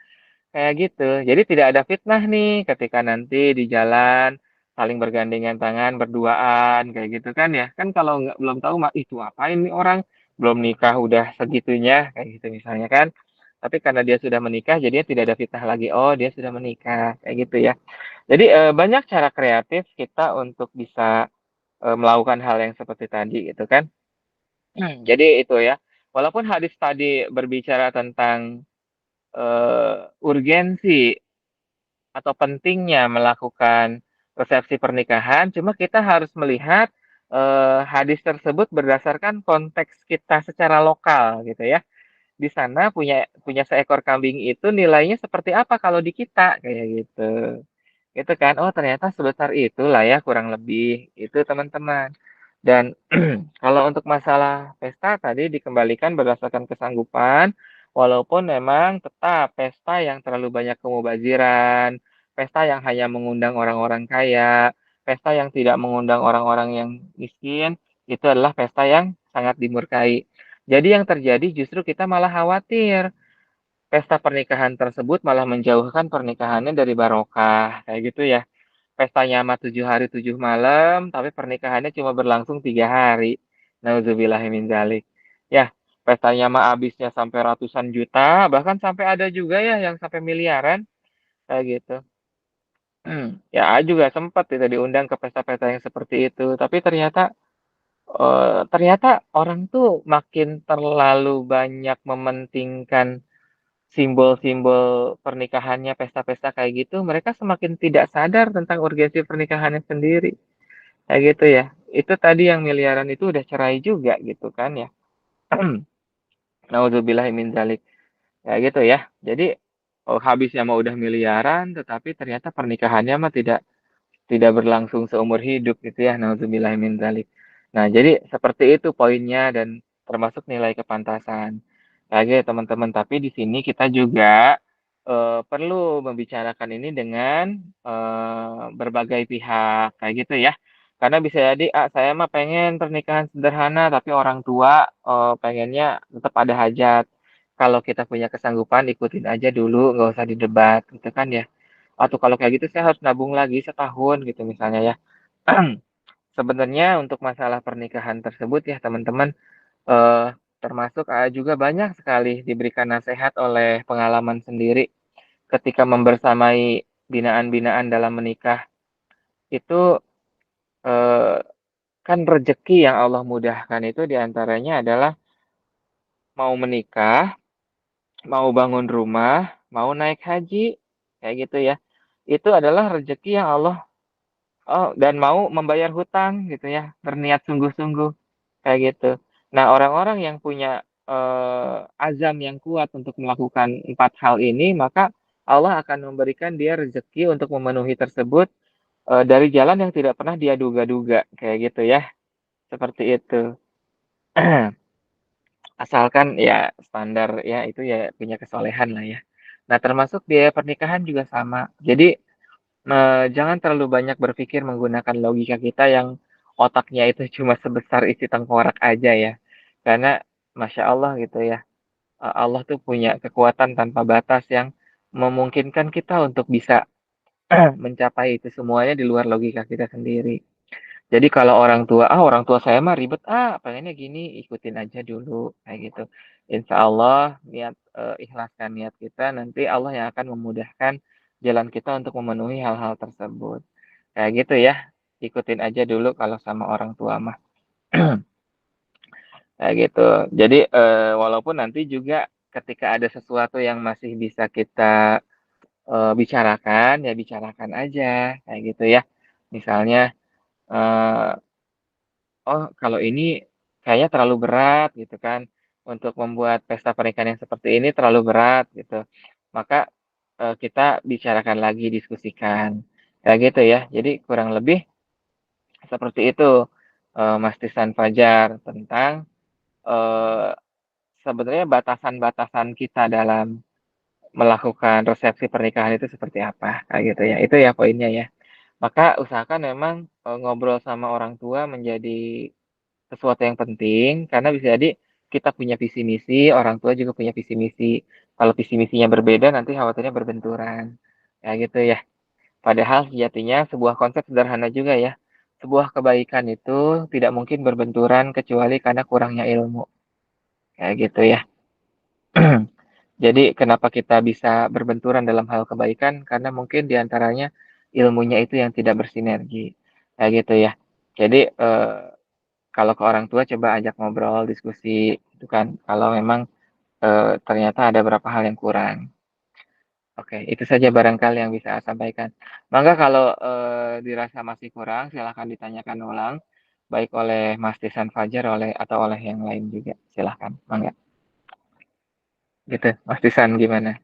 Kayak gitu. Jadi tidak ada fitnah nih ketika nanti di jalan saling bergandengan tangan, berduaan, kayak gitu kan ya. Kan kalau nggak belum tahu mah, "Itu ngapain nih orang, belum nikah udah segitunya," kayak gitu misalnya kan. Tapi karena dia sudah menikah jadinya tidak ada fitnah lagi, "Oh dia sudah menikah," kayak gitu ya. Jadi, banyak cara kreatif kita untuk bisa, melakukan hal yang seperti tadi gitu kan. Jadi itu ya, walaupun hadis tadi berbicara tentang, urgensi atau pentingnya melakukan resepsi pernikahan, cuma kita harus melihat, hadis tersebut berdasarkan konteks kita secara lokal gitu ya. Di sana punya punya seekor kambing itu nilainya seperti apa kalau di kita, kayak gitu. Gitu kan, oh ternyata sebesar itulah ya kurang lebih, itu teman-teman. Dan kalau untuk masalah pesta tadi dikembalikan berdasarkan kesanggupan, walaupun memang tetap pesta yang terlalu banyak kemubaziran, pesta yang hanya mengundang orang-orang kaya, pesta yang tidak mengundang orang-orang yang miskin, itu adalah pesta yang sangat dimurkai. Jadi yang terjadi justru kita malah khawatir, pesta pernikahan tersebut malah menjauhkan pernikahannya dari barokah, kayak gitu ya. Pestanya mah 7 hari 7 malam, tapi pernikahannya cuma berlangsung 3 hari. Nauzubillahi min dzalik. Yah, pestanya mah habisnya sampai ratusan juta, bahkan sampai ada juga ya yang sampai miliaran, kayak gitu. Ya, A juga sempat itu diundang ke pesta-pesta yang seperti itu, tapi ternyata orang tuh makin terlalu banyak mementingkan simbol-simbol pernikahannya, pesta-pesta kayak gitu, mereka semakin tidak sadar tentang urgensi pernikahannya sendiri. Kayak gitu ya. Itu tadi yang miliaran itu udah cerai juga gitu kan ya. Naudzubillahi min dzalik. Kayak gitu ya. Jadi, habisnya mah udah miliaran, tetapi ternyata pernikahannya mah tidak berlangsung seumur hidup gitu ya, naudzubillahi min dzalik. Nah, jadi seperti itu poinnya dan termasuk nilai kepantasan. Lagi teman-teman, tapi di sini kita juga, perlu membicarakan ini dengan, berbagai pihak, kayak gitu ya. Karena bisa jadi, saya mah pengen pernikahan sederhana, tapi orang tua, pengennya tetap ada hajat. Kalau kita punya kesanggupan ikutin aja dulu, nggak usah didebat, gitu kan ya. Atau kalau kayak gitu saya harus nabung lagi setahun gitu misalnya ya. Sebenarnya untuk masalah pernikahan tersebut ya teman-teman, termasuk juga banyak sekali diberikan nasihat oleh pengalaman sendiri ketika membersamai binaan-binaan dalam menikah. Itu, kan rezeki yang Allah mudahkan itu diantaranya adalah mau menikah, mau bangun rumah, mau naik haji, kayak gitu ya. Itu adalah rezeki yang Allah dan mau membayar hutang gitu ya, berniat sungguh-sungguh, kayak gitu. Nah, orang-orang yang punya, azam yang kuat untuk melakukan 4 hal ini, maka Allah akan memberikan dia rezeki untuk memenuhi tersebut, dari jalan yang tidak pernah dia duga-duga, kayak gitu ya, seperti itu. Asalkan ya standar ya itu ya punya kesolehan lah ya. Nah, termasuk biaya pernikahan juga sama. Jadi, jangan terlalu banyak berpikir menggunakan logika kita yang otaknya itu cuma sebesar isi tengkorak aja ya. Karena Masya Allah gitu ya, Allah tuh punya kekuatan tanpa batas yang memungkinkan kita untuk bisa mencapai itu semuanya di luar logika kita sendiri. Jadi kalau orang tua saya mah ribet, pengennya gini, ikutin aja dulu, kayak gitu. Insya Allah niat ikhlaskan niat kita, nanti Allah yang akan memudahkan jalan kita untuk memenuhi hal-hal tersebut. Kayak gitu ya, ikutin aja dulu kalau sama orang tua mah, kayak gitu. Jadi, walaupun nanti juga ketika ada sesuatu yang masih bisa kita, bicarakan, ya bicarakan aja, kayak gitu ya. Misalnya, eee oh, kalau ini kayaknya terlalu berat gitu kan, untuk membuat pesta pernikahan yang seperti ini terlalu berat gitu. Maka, kita bicarakan lagi, diskusikan, kayak gitu ya. Jadi kurang lebih seperti itu, Mas Tisan Fajar, tentang, eee, sebenarnya batasan-batasan kita dalam melakukan resepsi pernikahan itu seperti apa, kayak gitu ya. Itu ya poinnya ya. Maka usahakan memang, ngobrol sama orang tua menjadi sesuatu yang penting, karena bisa jadi kita punya visi misi, orang tua juga punya visi misi. Kalau visi misinya berbeda, nanti khawatirnya berbenturan. Kayak gitu ya. Padahal sejatinya sebuah konsep sederhana juga ya. Sebuah kebaikan itu tidak mungkin berbenturan kecuali karena kurangnya ilmu. Kayak gitu ya. Jadi kenapa kita bisa berbenturan dalam hal kebaikan? Karena mungkin diantaranya ilmunya itu yang tidak bersinergi. Kayak gitu ya. Jadi, kalau ke orang tua coba ajak ngobrol, diskusi, gitu kan. Kalau memang, ternyata ada beberapa hal yang kurang. Oke, itu saja barangkali yang bisa saya sampaikan. Mangga kalau, dirasa masih kurang silahkan ditanyakan ulang, baik oleh Mas Tisan Fajar atau oleh yang lain juga, silahkan, mangga. Gitu, Mas Tisan gimana?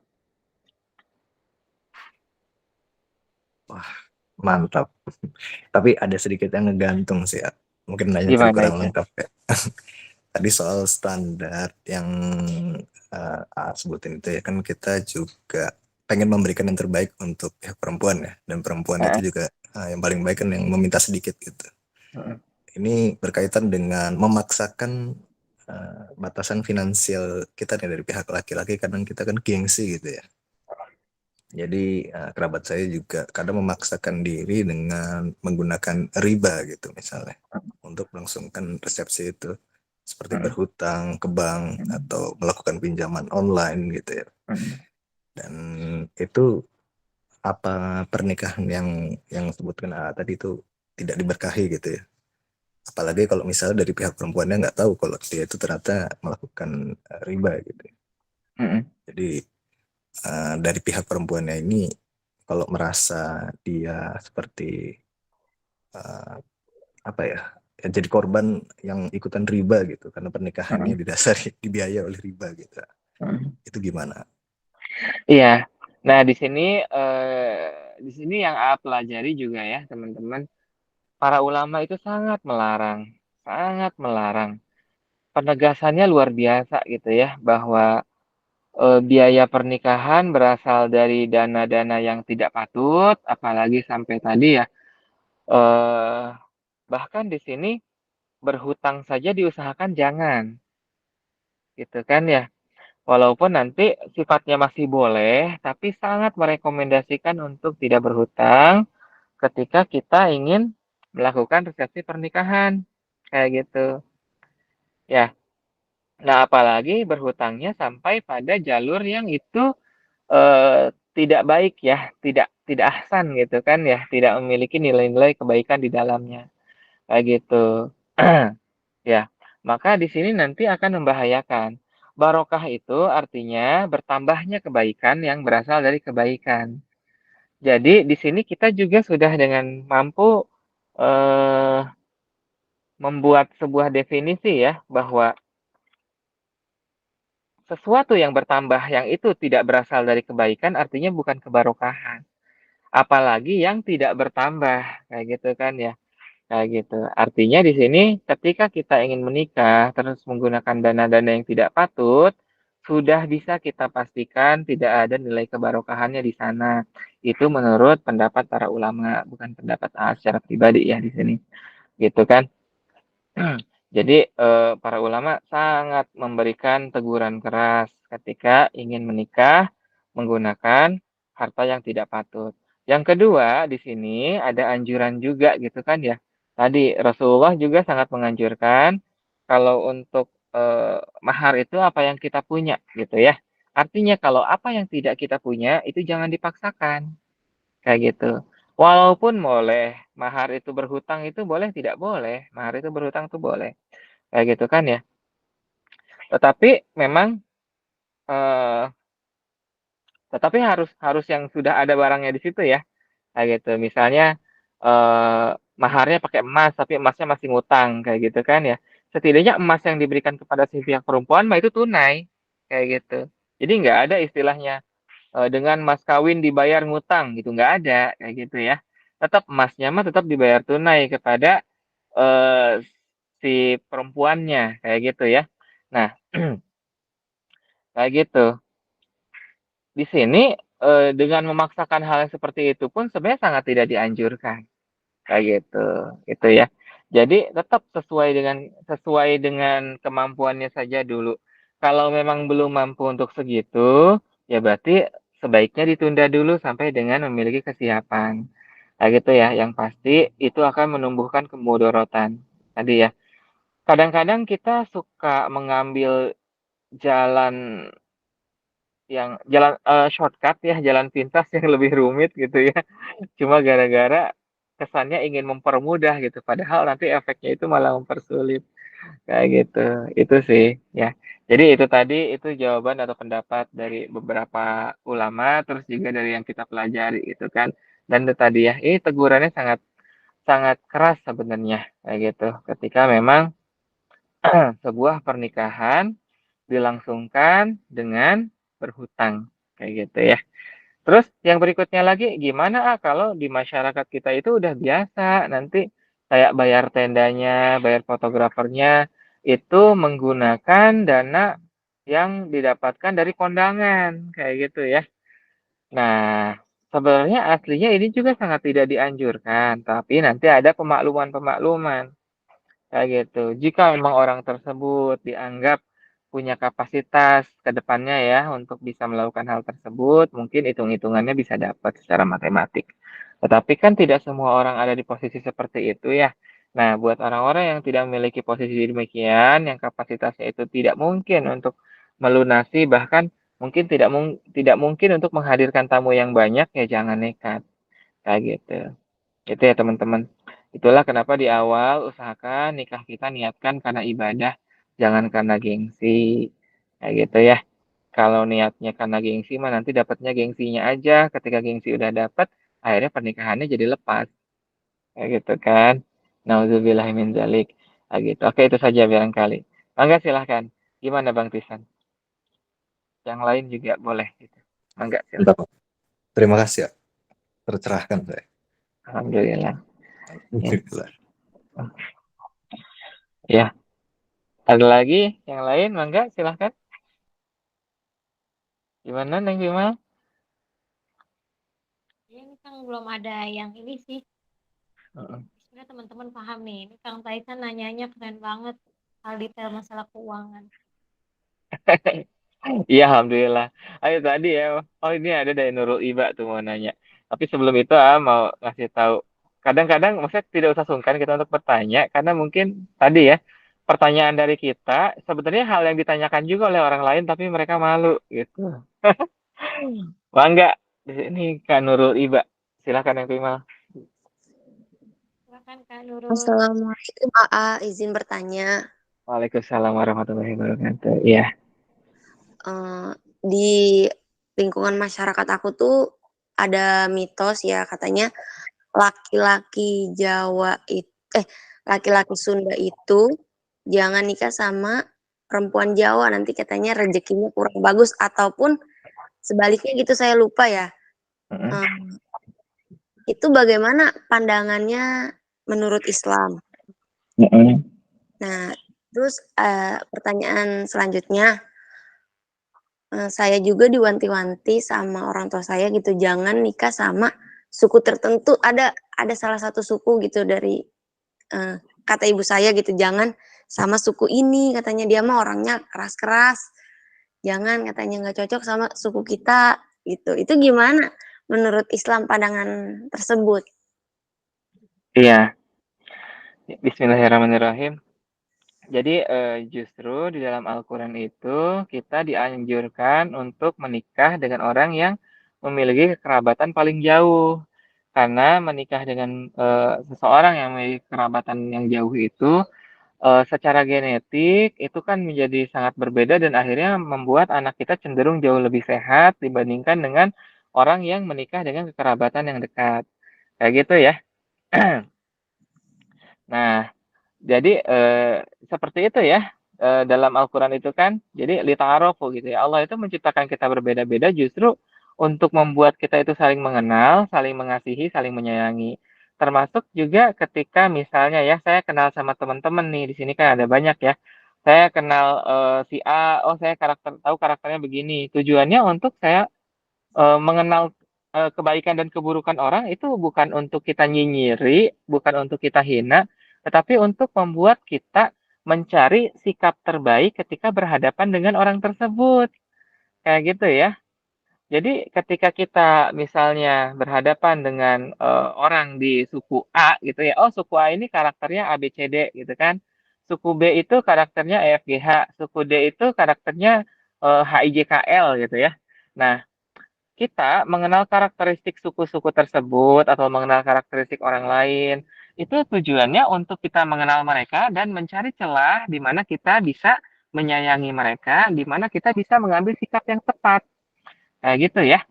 Wah, mantap. Tapi ada sedikit yang ngegantung sih ya. Mungkin nanya tadi Gimana kurang itu? lengkap ya. Tadi soal standar yang sebutin itu ya kan kita juga pengen memberikan yang terbaik untuk pihak perempuan ya. Dan perempuan Heeh, itu juga yang paling baik kan yang meminta sedikit gitu. heeh, Ini berkaitan dengan memaksakan batasan finansial kita nih dari pihak laki-laki, kadang kita kan gengsi gitu ya. Jadi kerabat saya juga kadang memaksakan diri dengan menggunakan riba gitu misalnya untuk melangsungkan resepsi itu, seperti heeh, berhutang ke bank heeh, atau melakukan pinjaman online gitu ya. heeh, Dan itu apa pernikahan yang sebutkan tadi itu tidak diberkahi gitu ya. Apalagi kalau misalnya dari pihak perempuannya nggak tahu kalau dia itu ternyata melakukan riba gitu. heeh, Jadi dari pihak perempuannya ini kalau merasa dia seperti uh, apa ya, ya jadi korban yang ikutan riba gitu karena heeh, pernikahannya didasari dibiayai oleh riba gitu, heeh. itu gimana? Iya. Nah, di sini yang A pelajari juga ya, teman-teman, para ulama itu sangat melarang. Penegasannya luar biasa gitu ya, bahwa, biaya pernikahan berasal dari dana-dana yang tidak patut, apalagi sampai tadi ya, eee, bahkan di sini berhutang saja diusahakan jangan, gitu kan ya. Walaupun nanti sifatnya masih boleh, tapi sangat merekomendasikan untuk tidak berhutang ketika kita ingin melakukan resepsi pernikahan kayak gitu ya. Nah, apalagi berhutangnya sampai pada jalur yang itu tidak baik ya, tidak ahsan gitu kan ya, tidak memiliki nilai-nilai kebaikan di dalamnya kayak gitu. Ya, maka di sini nanti akan membahayakan. Barokah itu artinya bertambahnya kebaikan yang berasal dari kebaikan. Jadi di sini kita juga sudah dengan mampu eh, membuat sebuah definisi ya bahwa sesuatu yang bertambah yang itu tidak berasal dari kebaikan artinya bukan kebarokahan. Apalagi yang tidak bertambah kayak gitu kan ya. Kayak gitu. Artinya di sini ketika kita ingin menikah terus menggunakan dana-dana yang tidak patut, sudah bisa kita pastikan tidak ada nilai kebarokahannya di sana. Itu menurut pendapat para ulama, bukan pendapat secara pribadi ya di sini. Gitu kan. Jadi para ulama sangat memberikan teguran keras ketika ingin menikah menggunakan harta yang tidak patut. Yang kedua, di sini ada anjuran juga gitu kan ya. Tadi Rasulullah juga sangat menganjurkan kalau untuk mahar itu apa yang kita punya gitu ya. Artinya kalau apa yang tidak kita punya itu jangan dipaksakan kayak gitu. Walaupun boleh mahar itu berhutang itu boleh tidak boleh, mahar itu berhutang itu boleh kayak gitu kan ya. Tetapi memang eh, tetapi harus harus yang sudah ada barangnya di situ ya. Kayak gitu. Misalnya eh, maharnya pakai emas tapi emasnya masih ngutang kayak gitu kan ya. Setidaknya emas yang diberikan kepada si pihak perempuan mah itu tunai kayak gitu. Jadi nggak ada istilahnya dengan mas kawin dibayar ngutang gitu nggak ada kayak gitu ya. Tetap emasnya mah tetap dibayar tunai kepada eh, si perempuannya kayak gitu ya. Nah, kayak gitu. Di sini dengan memaksakan hal yang seperti itu pun sebenarnya sangat tidak dianjurkan. Kayak gitu. Itu ya. Jadi tetap sesuai dengan kemampuannya saja dulu. Kalau memang belum mampu untuk segitu, ya berarti sebaiknya ditunda dulu sampai dengan memiliki kesiapan. Kayak gitu ya. Yang pasti itu akan menumbuhkan kemudorotan. Tadi ya. Kadang-kadang kita suka mengambil jalan jalan shortcut ya, jalan pintas yang lebih rumit gitu ya. Cuma gara-gara kesannya ingin mempermudah gitu, padahal nanti efeknya itu malah mempersulit kayak gitu. Itu sih ya. Jadi itu tadi itu jawaban atau pendapat dari beberapa ulama, terus juga dari yang kita pelajari gitu kan. Dan itu tadi ya, ini tegurannya sangat sangat keras sebenarnya kayak gitu. Ketika memang sebuah pernikahan dilangsungkan dengan berhutang kayak gitu ya. Terus yang berikutnya lagi gimana kalau di masyarakat kita itu udah biasa nanti kayak bayar tendanya, bayar fotografernya itu menggunakan dana yang didapatkan dari kondangan kayak gitu ya. Nah, sebenarnya aslinya ini juga sangat tidak dianjurkan, tapi nanti ada pemakluman-pemakluman. Kayak gitu. Jika memang orang tersebut dianggap punya kapasitas ke depannya ya untuk bisa melakukan hal tersebut, mungkin hitung-hitungannya bisa dapat secara matematik. Tetapi kan tidak semua orang ada di posisi seperti itu ya. Nah, buat orang-orang yang tidak memiliki posisi demikian, yang kapasitasnya itu tidak mungkin untuk melunasi, bahkan mungkin tidak mungkin untuk menghadirkan tamu yang banyak, ya jangan nekat. Kayak gitu. Itu ya teman-teman. Itulah kenapa di awal usahakan nikah kita niatkan karena ibadah, jangan karena gengsi. Kayak gitu ya. Kalau niatnya karena gengsi mah nanti dapatnya gengsinya aja. Ketika gengsi udah dapat, akhirnya pernikahannya jadi lepas. Kayak gitu kan. Nauzubillah min dzalik. Kayak gitu. Oke, itu saja barangkali. Mangga silahkan. Gimana Bang Tisan? Yang lain juga boleh gitu. Mangga silahkan. Mantap. Terima kasih ya, tercerahkan saya. Alhamdulillah. Ya. Alhamdulillah. Ya. Ada lagi yang lain? Mangga silahkan. Gimana Neng Bima? Ya, ini Kang belum ada yang ini sih. Heeh. Sebenarnya teman-teman paham nih. Ini Kang Taisan nanyanya keren banget. Hal detail masalah keuangan. Iya, alhamdulillah. Ayo tadi ya. Oh, ini ada dari Nurul Iba tuh mau nanya. Tapi sebelum itu mau ngasih tahu. kadang-kadang maksudnya tidak usah sungkan kita untuk bertanya karena mungkin tadi ya pertanyaan dari kita sebenarnya hal yang ditanyakan juga oleh orang lain tapi mereka malu gitu. Bangga di sini Kak Nurul Iba. Silakan yang Primal. Silakan Kak Nurul. Assalamualaikum izin bertanya. Waalaikumsalam warahmatullahi wabarakatuh. Iya. Di lingkungan masyarakat aku tuh ada mitos ya katanya laki-laki laki-laki Sunda itu jangan nikah sama perempuan Jawa nanti katanya rezekinya kurang bagus ataupun sebaliknya gitu saya lupa ya. Itu bagaimana pandangannya menurut Islam? Nah, terus pertanyaan selanjutnya, saya juga diwanti-wanti sama orang tua saya gitu, jangan nikah sama suku tertentu. Ada salah satu suku gitu dari kata ibu saya gitu, jangan sama suku ini katanya dia mah orangnya keras-keras. Jangan katanya nggak cocok sama suku kita gitu. Itu gimana menurut Islam pandangan tersebut? Iya. Bismillahirrahmanirrahim. Jadi justru di dalam Al-Quran itu kita dianjurkan untuk menikah dengan orang yang memiliki kekerabatan paling jauh. Karena menikah dengan seseorang yang memiliki kerabatan yang jauh itu secara genetik itu kan menjadi sangat berbeda dan akhirnya membuat anak kita cenderung jauh lebih sehat dibandingkan dengan orang yang menikah dengan kekerabatan yang dekat. Kayak gitu ya. Nah, jadi seperti itu ya. Dalam Al-Quran itu kan, jadi lita'arofu gitu ya. Allah itu menciptakan kita berbeda-beda justru untuk membuat kita itu saling mengenal, saling mengasihi, saling menyayangi. Termasuk juga ketika misalnya ya, saya kenal sama teman-teman nih, di sini kan ada banyak ya. Saya kenal si A, oh saya tahu karakternya begini. Tujuannya untuk saya mengenal kebaikan dan keburukan orang itu bukan untuk kita nyinyiri, bukan untuk kita hina, tetapi untuk membuat kita mencari sikap terbaik ketika berhadapan dengan orang tersebut. Kayak gitu ya. Jadi ketika kita misalnya berhadapan dengan orang di suku A gitu ya, oh suku A ini karakternya ABCD gitu kan. Suku B itu karakternya EFGH, suku D itu karakternya HIJKL gitu ya. Nah, kita mengenal karakteristik suku-suku tersebut atau mengenal karakteristik orang lain, itu tujuannya untuk kita mengenal mereka dan mencari celah di mana kita bisa menyayangi mereka, di mana kita bisa mengambil sikap yang tepat. Kayak gitu ya.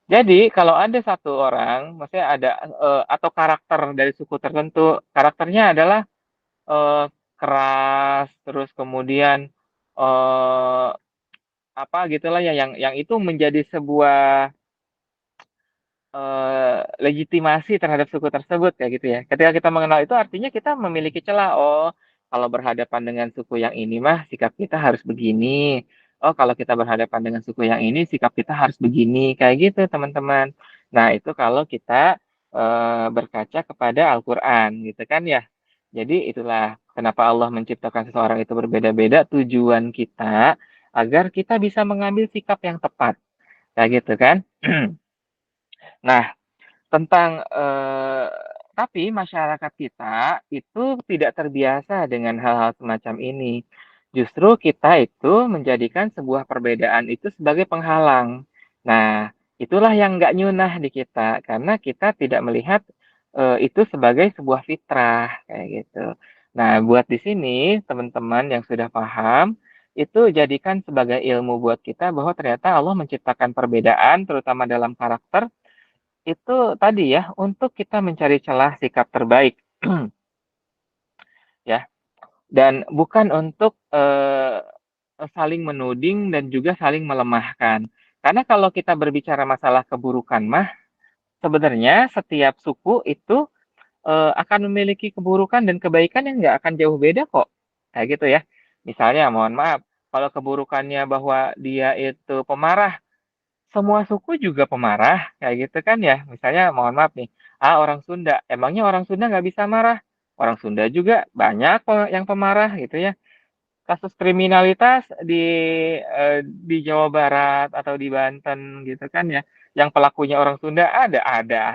Jadi kalau ada satu orang, maksudnya ada atau karakter dari suku tertentu, karakternya adalah keras, terus kemudian apa gitulah ya yang itu menjadi sebuah legitimasi terhadap suku tersebut kayak gitu ya. Ketika kita mengenal itu artinya kita memiliki celah. Oh, kalau berhadapan dengan suku yang ini mah sikap kita harus begini. Oh, kalau kita berhadapan dengan suku yang ini sikap kita harus begini. Kayak gitu, teman-teman. Nah, itu kalau kita berkaca kepada Al-Qur'an gitu kan ya. Jadi itulah kenapa Allah menciptakan seseorang itu berbeda-beda tujuan kita agar kita bisa mengambil sikap yang tepat. Kayak gitu kan? Nah, tentang tapi masyarakat kita itu tidak terbiasa dengan hal-hal semacam ini. Justru kita itu menjadikan sebuah perbedaan itu sebagai penghalang. Nah, itulah yang nggak nyunah di kita, karena kita tidak melihat itu sebagai sebuah fitrah, kayak gitu. Nah, buat di sini teman-teman yang sudah paham, itu jadikan sebagai ilmu buat kita bahwa ternyata Allah menciptakan perbedaan, terutama dalam karakter, itu tadi ya, untuk kita mencari celah sikap terbaik. Ya, dan bukan untuk saling menuding dan juga saling melemahkan. Karena kalau kita berbicara masalah keburukan mah, sebenarnya setiap suku itu akan memiliki keburukan dan kebaikan yang nggak akan jauh beda kok. Kayak gitu ya. Misalnya, mohon maaf, kalau keburukannya bahwa dia itu pemarah, semua suku juga pemarah, kayak gitu kan ya. Misalnya, mohon maaf nih, orang Sunda, emangnya orang Sunda nggak bisa marah? Orang Sunda juga banyak yang pemarah gitu ya. Kasus kriminalitas di Jawa Barat atau di Banten gitu kan ya, yang pelakunya orang Sunda ada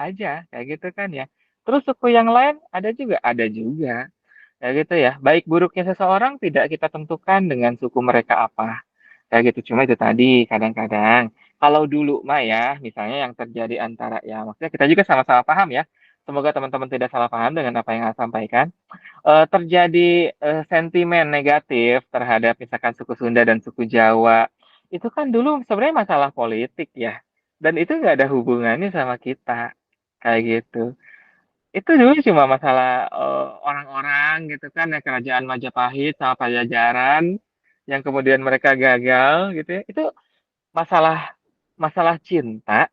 aja, kayak gitu kan ya. Terus suku yang lain ada juga? Ada juga. Kayak gitu ya. Baik buruknya seseorang tidak kita tentukan dengan suku mereka apa. Kayak gitu. Cuma itu tadi kadang-kadang kalau dulu mah ya, misalnya yang terjadi antara ya maksudnya kita juga sama-sama paham ya. Semoga teman-teman tidak salah paham dengan apa yang saya sampaikan. Terjadi sentimen negatif terhadap misalkan suku Sunda dan suku Jawa. Itu kan dulu sebenarnya masalah politik ya. Dan itu nggak ada hubungannya sama kita. Kayak gitu. Itu dulu cuma masalah orang-orang gitu kan ya, kerajaan Majapahit sama Pajajaran yang kemudian mereka gagal gitu ya. Itu masalah masalah cinta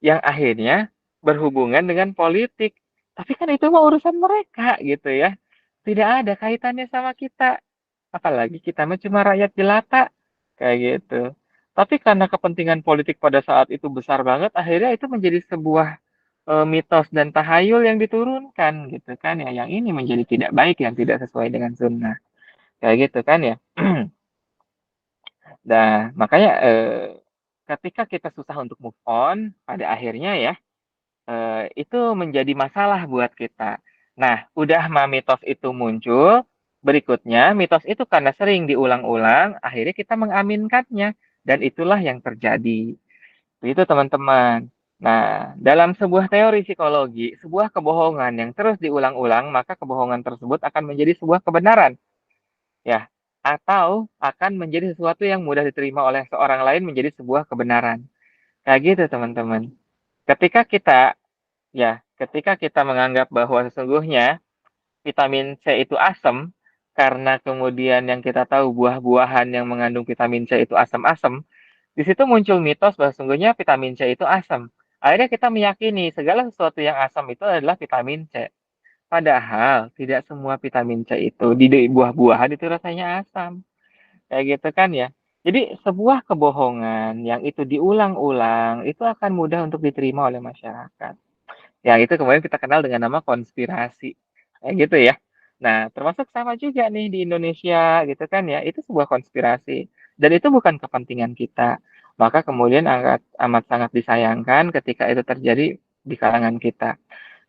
yang akhirnya berhubungan dengan politik. Tapi kan itu mah urusan mereka gitu ya. Tidak ada kaitannya sama kita. Apalagi kita mah cuma rakyat jelata kayak gitu. Tapi karena kepentingan politik pada saat itu besar banget, akhirnya itu menjadi sebuah mitos dan tahayul yang diturunkan gitu kan ya. Yang ini menjadi tidak baik, yang tidak sesuai dengan sunnah. Kayak gitu kan ya. Nah, makanya ketika kita susah untuk move on, pada akhirnya ya itu menjadi masalah buat kita. Nah, udah mah mitos itu muncul, berikutnya mitos itu karena sering diulang-ulang, akhirnya kita mengaminkannya, dan itulah yang terjadi. Itu teman-teman. Nah, dalam sebuah teori psikologi, sebuah kebohongan yang terus diulang-ulang, maka kebohongan tersebut akan menjadi sebuah kebenaran, ya, atau akan menjadi sesuatu yang mudah diterima oleh seorang lain menjadi sebuah kebenaran. Kayak gitu, teman-teman. Ketika kita ketika kita menganggap bahwa sesungguhnya vitamin C itu asam, karena kemudian yang kita tahu buah-buahan yang mengandung vitamin C itu asam-asam, di situ muncul mitos bahwa sesungguhnya vitamin C itu asam. Akhirnya kita meyakini segala sesuatu yang asam itu adalah vitamin C. Padahal tidak semua vitamin C itu di buah-buahan itu rasanya asam. Kayak gitu kan ya. Jadi sebuah kebohongan yang itu diulang-ulang itu akan mudah untuk diterima oleh masyarakat. Yang itu kemudian kita kenal dengan nama konspirasi. Kayak gitu ya. Nah, termasuk sama juga nih di Indonesia gitu kan ya. Itu sebuah konspirasi. Dan itu bukan kepentingan kita. Maka kemudian amat sangat disayangkan ketika itu terjadi di kalangan kita.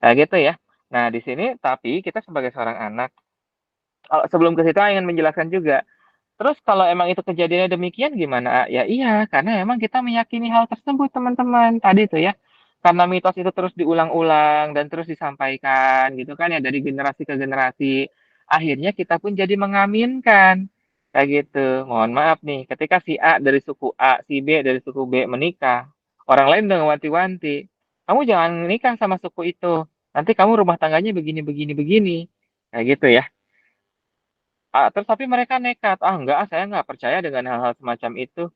Kayak gitu ya. Nah, di sini tapi kita sebagai seorang anak, sebelum ke situ ingin menjelaskan juga. Terus kalau emang itu kejadiannya demikian gimana? Ya iya, karena emang kita meyakini hal tersebut teman-teman. Tadi tuh ya, karena mitos itu terus diulang-ulang dan terus disampaikan gitu kan ya dari generasi ke generasi. Akhirnya kita pun jadi mengaminkan. Kayak gitu. Mohon maaf nih, ketika si A dari suku A, si B dari suku B menikah, orang lain udah wanti-wanti. Kamu jangan menikah sama suku itu. Nanti kamu rumah tangganya begini, begini, begini. Kayak gitu ya. Terus tapi mereka nekat, "Ah, enggak ah, saya nggak percaya dengan hal-hal semacam itu."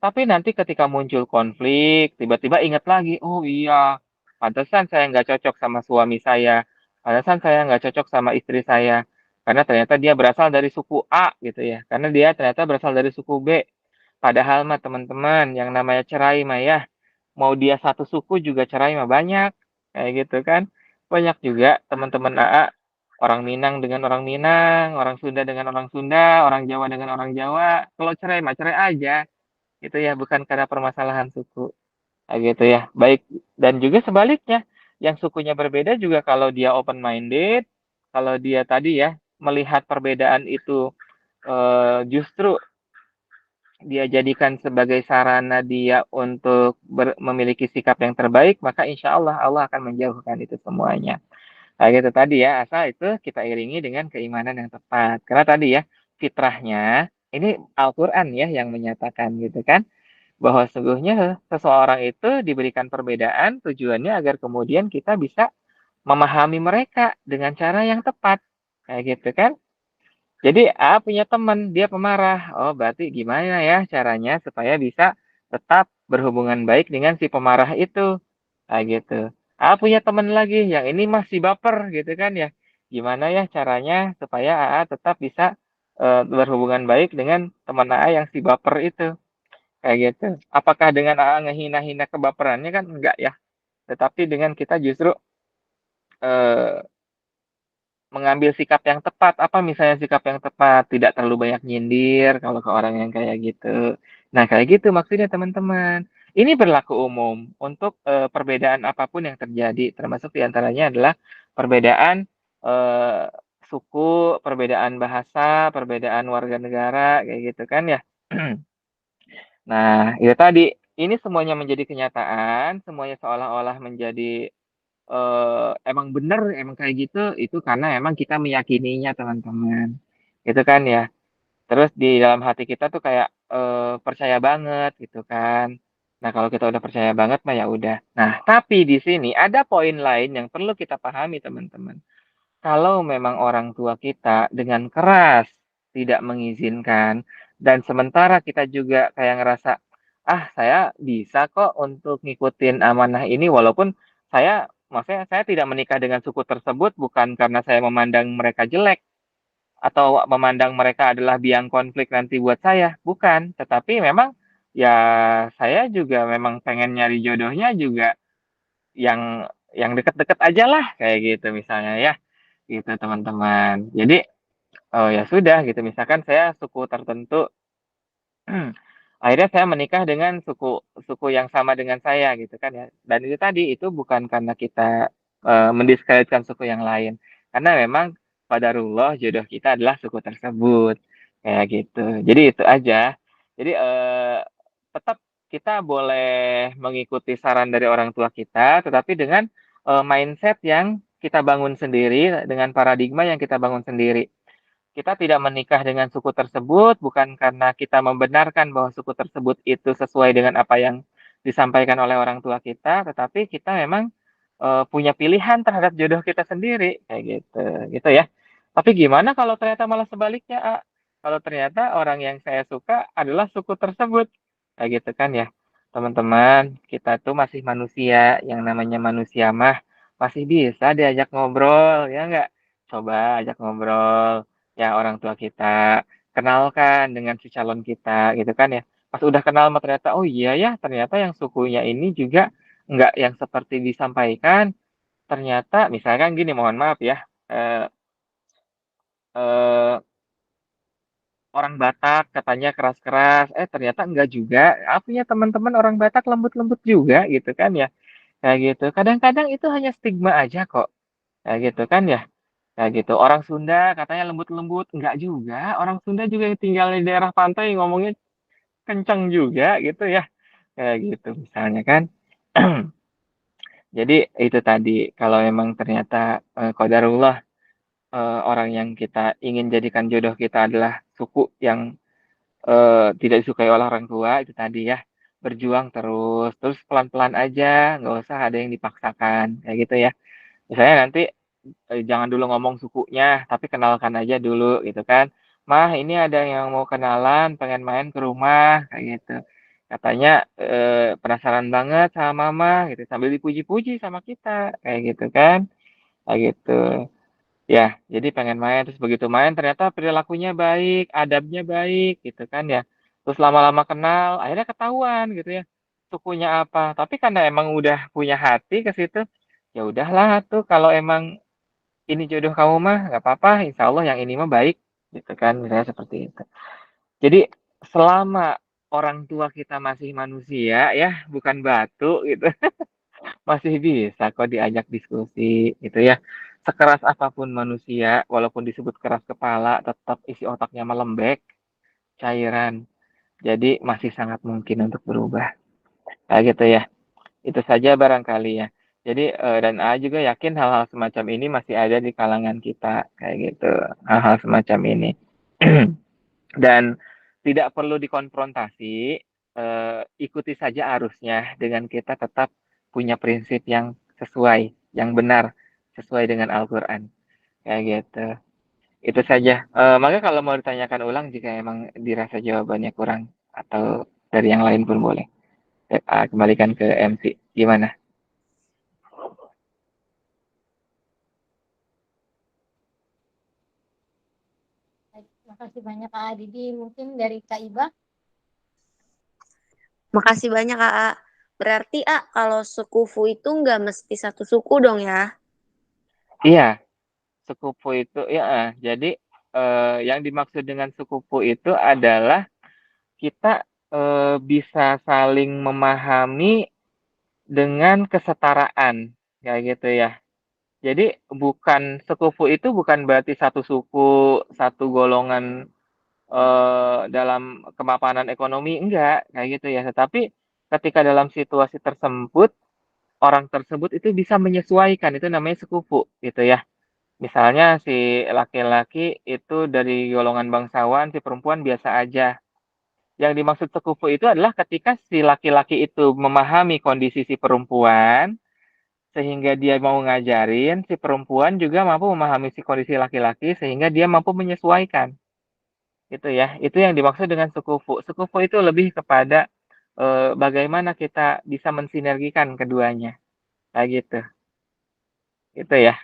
Tapi nanti ketika muncul konflik, tiba-tiba ingat lagi, "Oh iya, pantesan saya nggak cocok sama suami saya. Pantesan saya nggak cocok sama istri saya. Karena ternyata dia berasal dari suku A," gitu ya. Karena dia ternyata berasal dari suku B. Padahal mah teman-teman, yang namanya cerai mah ya, mau dia satu suku juga cerai mah banyak. Kayak gitu kan. Banyak juga teman-teman AA, orang Minang dengan orang Minang, orang Sunda dengan orang Sunda, orang Jawa dengan orang Jawa. Kalau cerai mah cerai aja. Gitu ya, bukan karena permasalahan suku. Kayak gitu ya. Baik, dan juga sebaliknya, yang sukunya berbeda juga kalau dia open minded, kalau dia tadi ya melihat perbedaan itu justru dia jadikan sebagai sarana dia untuk memiliki sikap yang terbaik, maka insya Allah Allah akan menjauhkan itu semuanya. Kayak gitu tadi ya, asal itu kita iringi dengan keimanan yang tepat. Karena tadi ya, fitrahnya, ini Al-Quran ya yang menyatakan gitu kan, bahwa sesungguhnya seseorang itu diberikan perbedaan tujuannya agar kemudian kita bisa memahami mereka dengan cara yang tepat. Kayak gitu kan. Jadi A punya teman, dia pemarah. Oh, berarti gimana ya caranya supaya bisa tetap berhubungan baik dengan si pemarah itu. Kayak gitu. A punya teman lagi, yang ini masih baper gitu kan ya. Gimana ya caranya supaya AA tetap bisa berhubungan baik dengan teman AA yang si baper itu. Kayak gitu. Apakah dengan AA ngehina-hina kebaperannya kan? Enggak ya. Tetapi dengan kita justru eh, mengambil sikap yang tepat. Apa misalnya sikap yang tepat? Tidak terlalu banyak nyindir kalau ke orang yang kayak gitu. Nah, kayak gitu maksudnya teman-teman. Ini berlaku umum untuk perbedaan apapun yang terjadi, termasuk diantaranya adalah Perbedaan suku, perbedaan bahasa, perbedaan warga negara, kayak gitu kan ya. Nah, itu tadi, ini semuanya menjadi kenyataan, semuanya seolah-olah menjadi emang bener, emang kayak gitu, itu karena emang kita meyakininya, teman-teman. Gitu kan ya. Terus di dalam hati kita tuh kayak percaya banget gitu kan. Nah, kalau kita udah percaya banget mah ya udah. Nah, tapi di sini ada poin lain yang perlu kita pahami, teman-teman. Kalau memang orang tua kita dengan keras tidak mengizinkan dan sementara kita juga kayak ngerasa, "Ah, saya bisa kok untuk ngikutin amanah ini walaupun maksudnya saya tidak menikah dengan suku tersebut bukan karena saya memandang mereka jelek atau memandang mereka adalah biang konflik nanti buat saya, bukan. Tetapi memang ya saya juga memang pengen nyari jodohnya juga yang deket-deket aja lah kayak gitu misalnya ya, gitu teman-teman. Jadi, oh ya sudah gitu misalkan saya suku tertentu, akhirnya saya menikah dengan suku suku yang sama dengan saya gitu kan ya, dan itu tadi, itu bukan karena kita mendiskreditkan suku yang lain, karena memang qadarullah jodoh kita adalah suku tersebut, kayak gitu. Jadi itu aja. Jadi tetap kita boleh mengikuti saran dari orang tua kita, tetapi dengan mindset yang kita bangun sendiri, dengan paradigma yang kita bangun sendiri. Kita tidak menikah dengan suku tersebut bukan karena kita membenarkan bahwa suku tersebut itu sesuai dengan apa yang disampaikan oleh orang tua kita, tetapi kita memang punya pilihan terhadap jodoh kita sendiri, kayak gitu, gitu ya. Tapi gimana kalau ternyata malah sebaliknya, A? Kalau ternyata orang yang saya suka adalah suku tersebut, kayak gitu kan ya. Teman-teman, kita tuh masih manusia, yang namanya manusia mah masih bisa diajak ngobrol, ya nggak? Coba ajak ngobrol, ya orang tua kita, kenalkan dengan si calon kita, gitu kan ya. Pas udah kenal mah ternyata, oh iya ya, ternyata yang sukunya ini juga nggak yang seperti disampaikan, ternyata misalkan gini, mohon maaf ya, eee eee, orang Batak katanya keras-keras, ternyata enggak juga, aku punya teman-teman orang Batak lembut-lembut juga gitu kan ya, kayak gitu. Kadang-kadang itu hanya stigma aja kok, kayak gitu kan ya, kayak gitu. Orang Sunda katanya lembut-lembut, enggak juga, orang Sunda juga yang tinggal di daerah pantai ngomongnya kenceng juga gitu ya, kayak gitu misalnya kan. Jadi itu tadi, kalau memang ternyata qadarullah orang yang kita ingin jadikan jodoh kita adalah suku yang tidak disukai oleh orang tua, itu tadi ya, berjuang terus, terus pelan-pelan aja, nggak usah ada yang dipaksakan, kayak gitu ya. Misalnya nanti jangan dulu ngomong sukunya, tapi kenalkan aja dulu gitu kan. "Mah, ini ada yang mau kenalan, pengen main ke rumah," kayak gitu. Katanya penasaran banget sama mama gitu, sambil dipuji-puji sama kita, kayak gitu kan, kayak gitu. Ya, jadi pengen main, terus begitu main ternyata perilakunya baik, adabnya baik gitu kan ya. Terus lama-lama kenal, akhirnya ketahuan gitu ya, sukunya apa. Tapi karena emang udah punya hati ke situ, ya udahlah tuh kalau emang ini jodoh kamu mah nggak apa-apa, insya Allah yang ini mah baik gitu kan, misalnya seperti itu. Jadi selama orang tua kita masih manusia ya, bukan batu gitu, masih bisa kok diajak diskusi gitu ya. Sekeras apapun manusia, walaupun disebut keras kepala, tetap isi otaknya melembek, cairan. Jadi masih sangat mungkin untuk berubah. Kayak gitu ya. Itu saja barangkali ya. Jadi dan A juga yakin hal-hal semacam ini masih ada di kalangan kita kayak gitu. Hal-hal semacam ini. Dan tidak perlu dikonfrontasi, ikuti saja arusnya dengan kita tetap punya prinsip yang sesuai, yang benar, sesuai dengan Al-Quran, kayak gitu. Itu saja. Maka kalau mau ditanyakan ulang jika emang dirasa jawabannya kurang atau dari yang lain pun boleh. Kembalikan ke MC. Gimana? Baik, terima kasih banyak Kak Didi. Mungkin dari Kak Iba. Makasih banyak Kak. Berarti kalau sekufu itu nggak mesti satu suku dong ya? Iya, sekufu itu ya. Jadi yang dimaksud dengan sekufu itu adalah kita bisa saling memahami dengan kesetaraan, kayak gitu ya. Jadi bukan sekufu itu bukan berarti satu suku, satu golongan dalam kemapanan ekonomi, enggak, kayak gitu ya. Tetapi ketika dalam situasi tersebut, orang tersebut itu bisa menyesuaikan, itu namanya sekufu, gitu ya. Misalnya si laki-laki itu dari golongan bangsawan, si perempuan biasa aja. Yang dimaksud sekufu itu adalah ketika si laki-laki itu memahami kondisi si perempuan, sehingga dia mau ngajarin, si perempuan juga mampu memahami si kondisi laki-laki, sehingga dia mampu menyesuaikan. Itu ya, itu yang dimaksud dengan sekufu. Sekufu itu lebih kepada bagaimana kita bisa mensinergikan keduanya. Kayak gitu. Itu ya.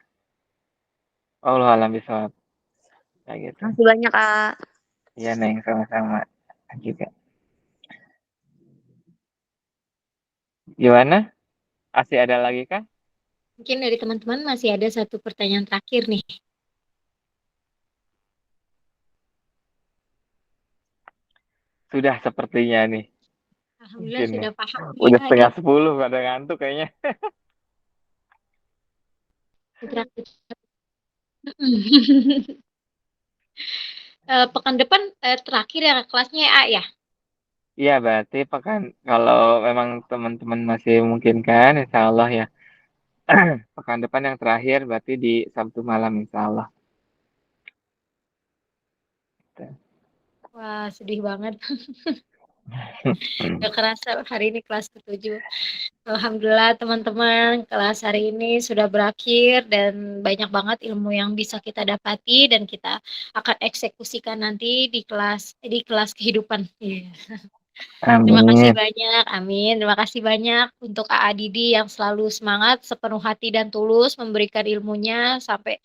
Wallahu a'lam bishawab. Kayak gitu. Makasih banyak, Kak. Iya, Neng, sama-sama juga. Gimana? Masih ada lagi kah? Mungkin dari teman-teman masih ada satu pertanyaan terakhir nih. Sudah sepertinya nih. Alhamdulillah Mungkin nih. sudah paham nih. Udah setengah Aduh, 10, pada ngantuk kayaknya. terakhir. Pekan depan terakhir ya kelasnya A ya. Iya, berarti kalau memang teman-teman masih memungkinkan, insya Allah ya. Pekan depan yang terakhir berarti di Sabtu malam, insya Allah. Wah, sedih banget. Gak kerasa hari ini kelas ke-7. Alhamdulillah teman-teman, kelas hari ini sudah berakhir dan banyak banget ilmu yang bisa kita dapati dan kita akan eksekusikan nanti di kelas kehidupan. Iya. Terima kasih Amin. banyak, amin. Terima kasih banyak untuk AA Didi yang selalu semangat, sepenuh hati dan tulus memberikan ilmunya sampai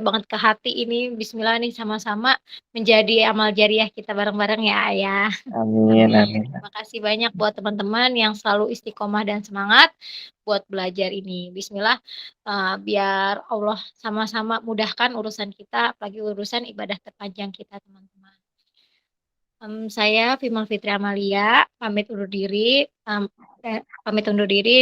banget ke hati ini. Bismillah nih sama-sama menjadi amal jariah kita bareng-bareng ya, Ayah. Amin, Amin. amin. Terima kasih banyak buat teman-teman yang selalu istiqomah dan semangat buat belajar ini. Bismillah, biar Allah sama-sama mudahkan urusan kita, apalagi urusan ibadah terpanjang kita, teman-teman. Saya Vimal Fitri Amalia pamit undur diri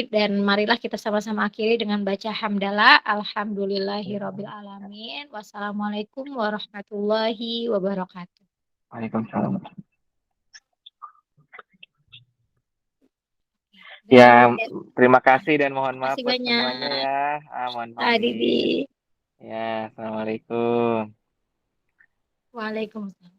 dan marilah kita sama-sama akhiri dengan baca hamdalah alhamdulillahirabbil alamin. Wassalamualaikum warahmatullahi wabarakatuh. Waalaikumsalam. Ya, terima kasih dan mohon maaf Terima kasih buat banyak. semuanya ya. Mohon Kak Didi. pamit. Ya, assalamualaikum. Waalaikumsalam.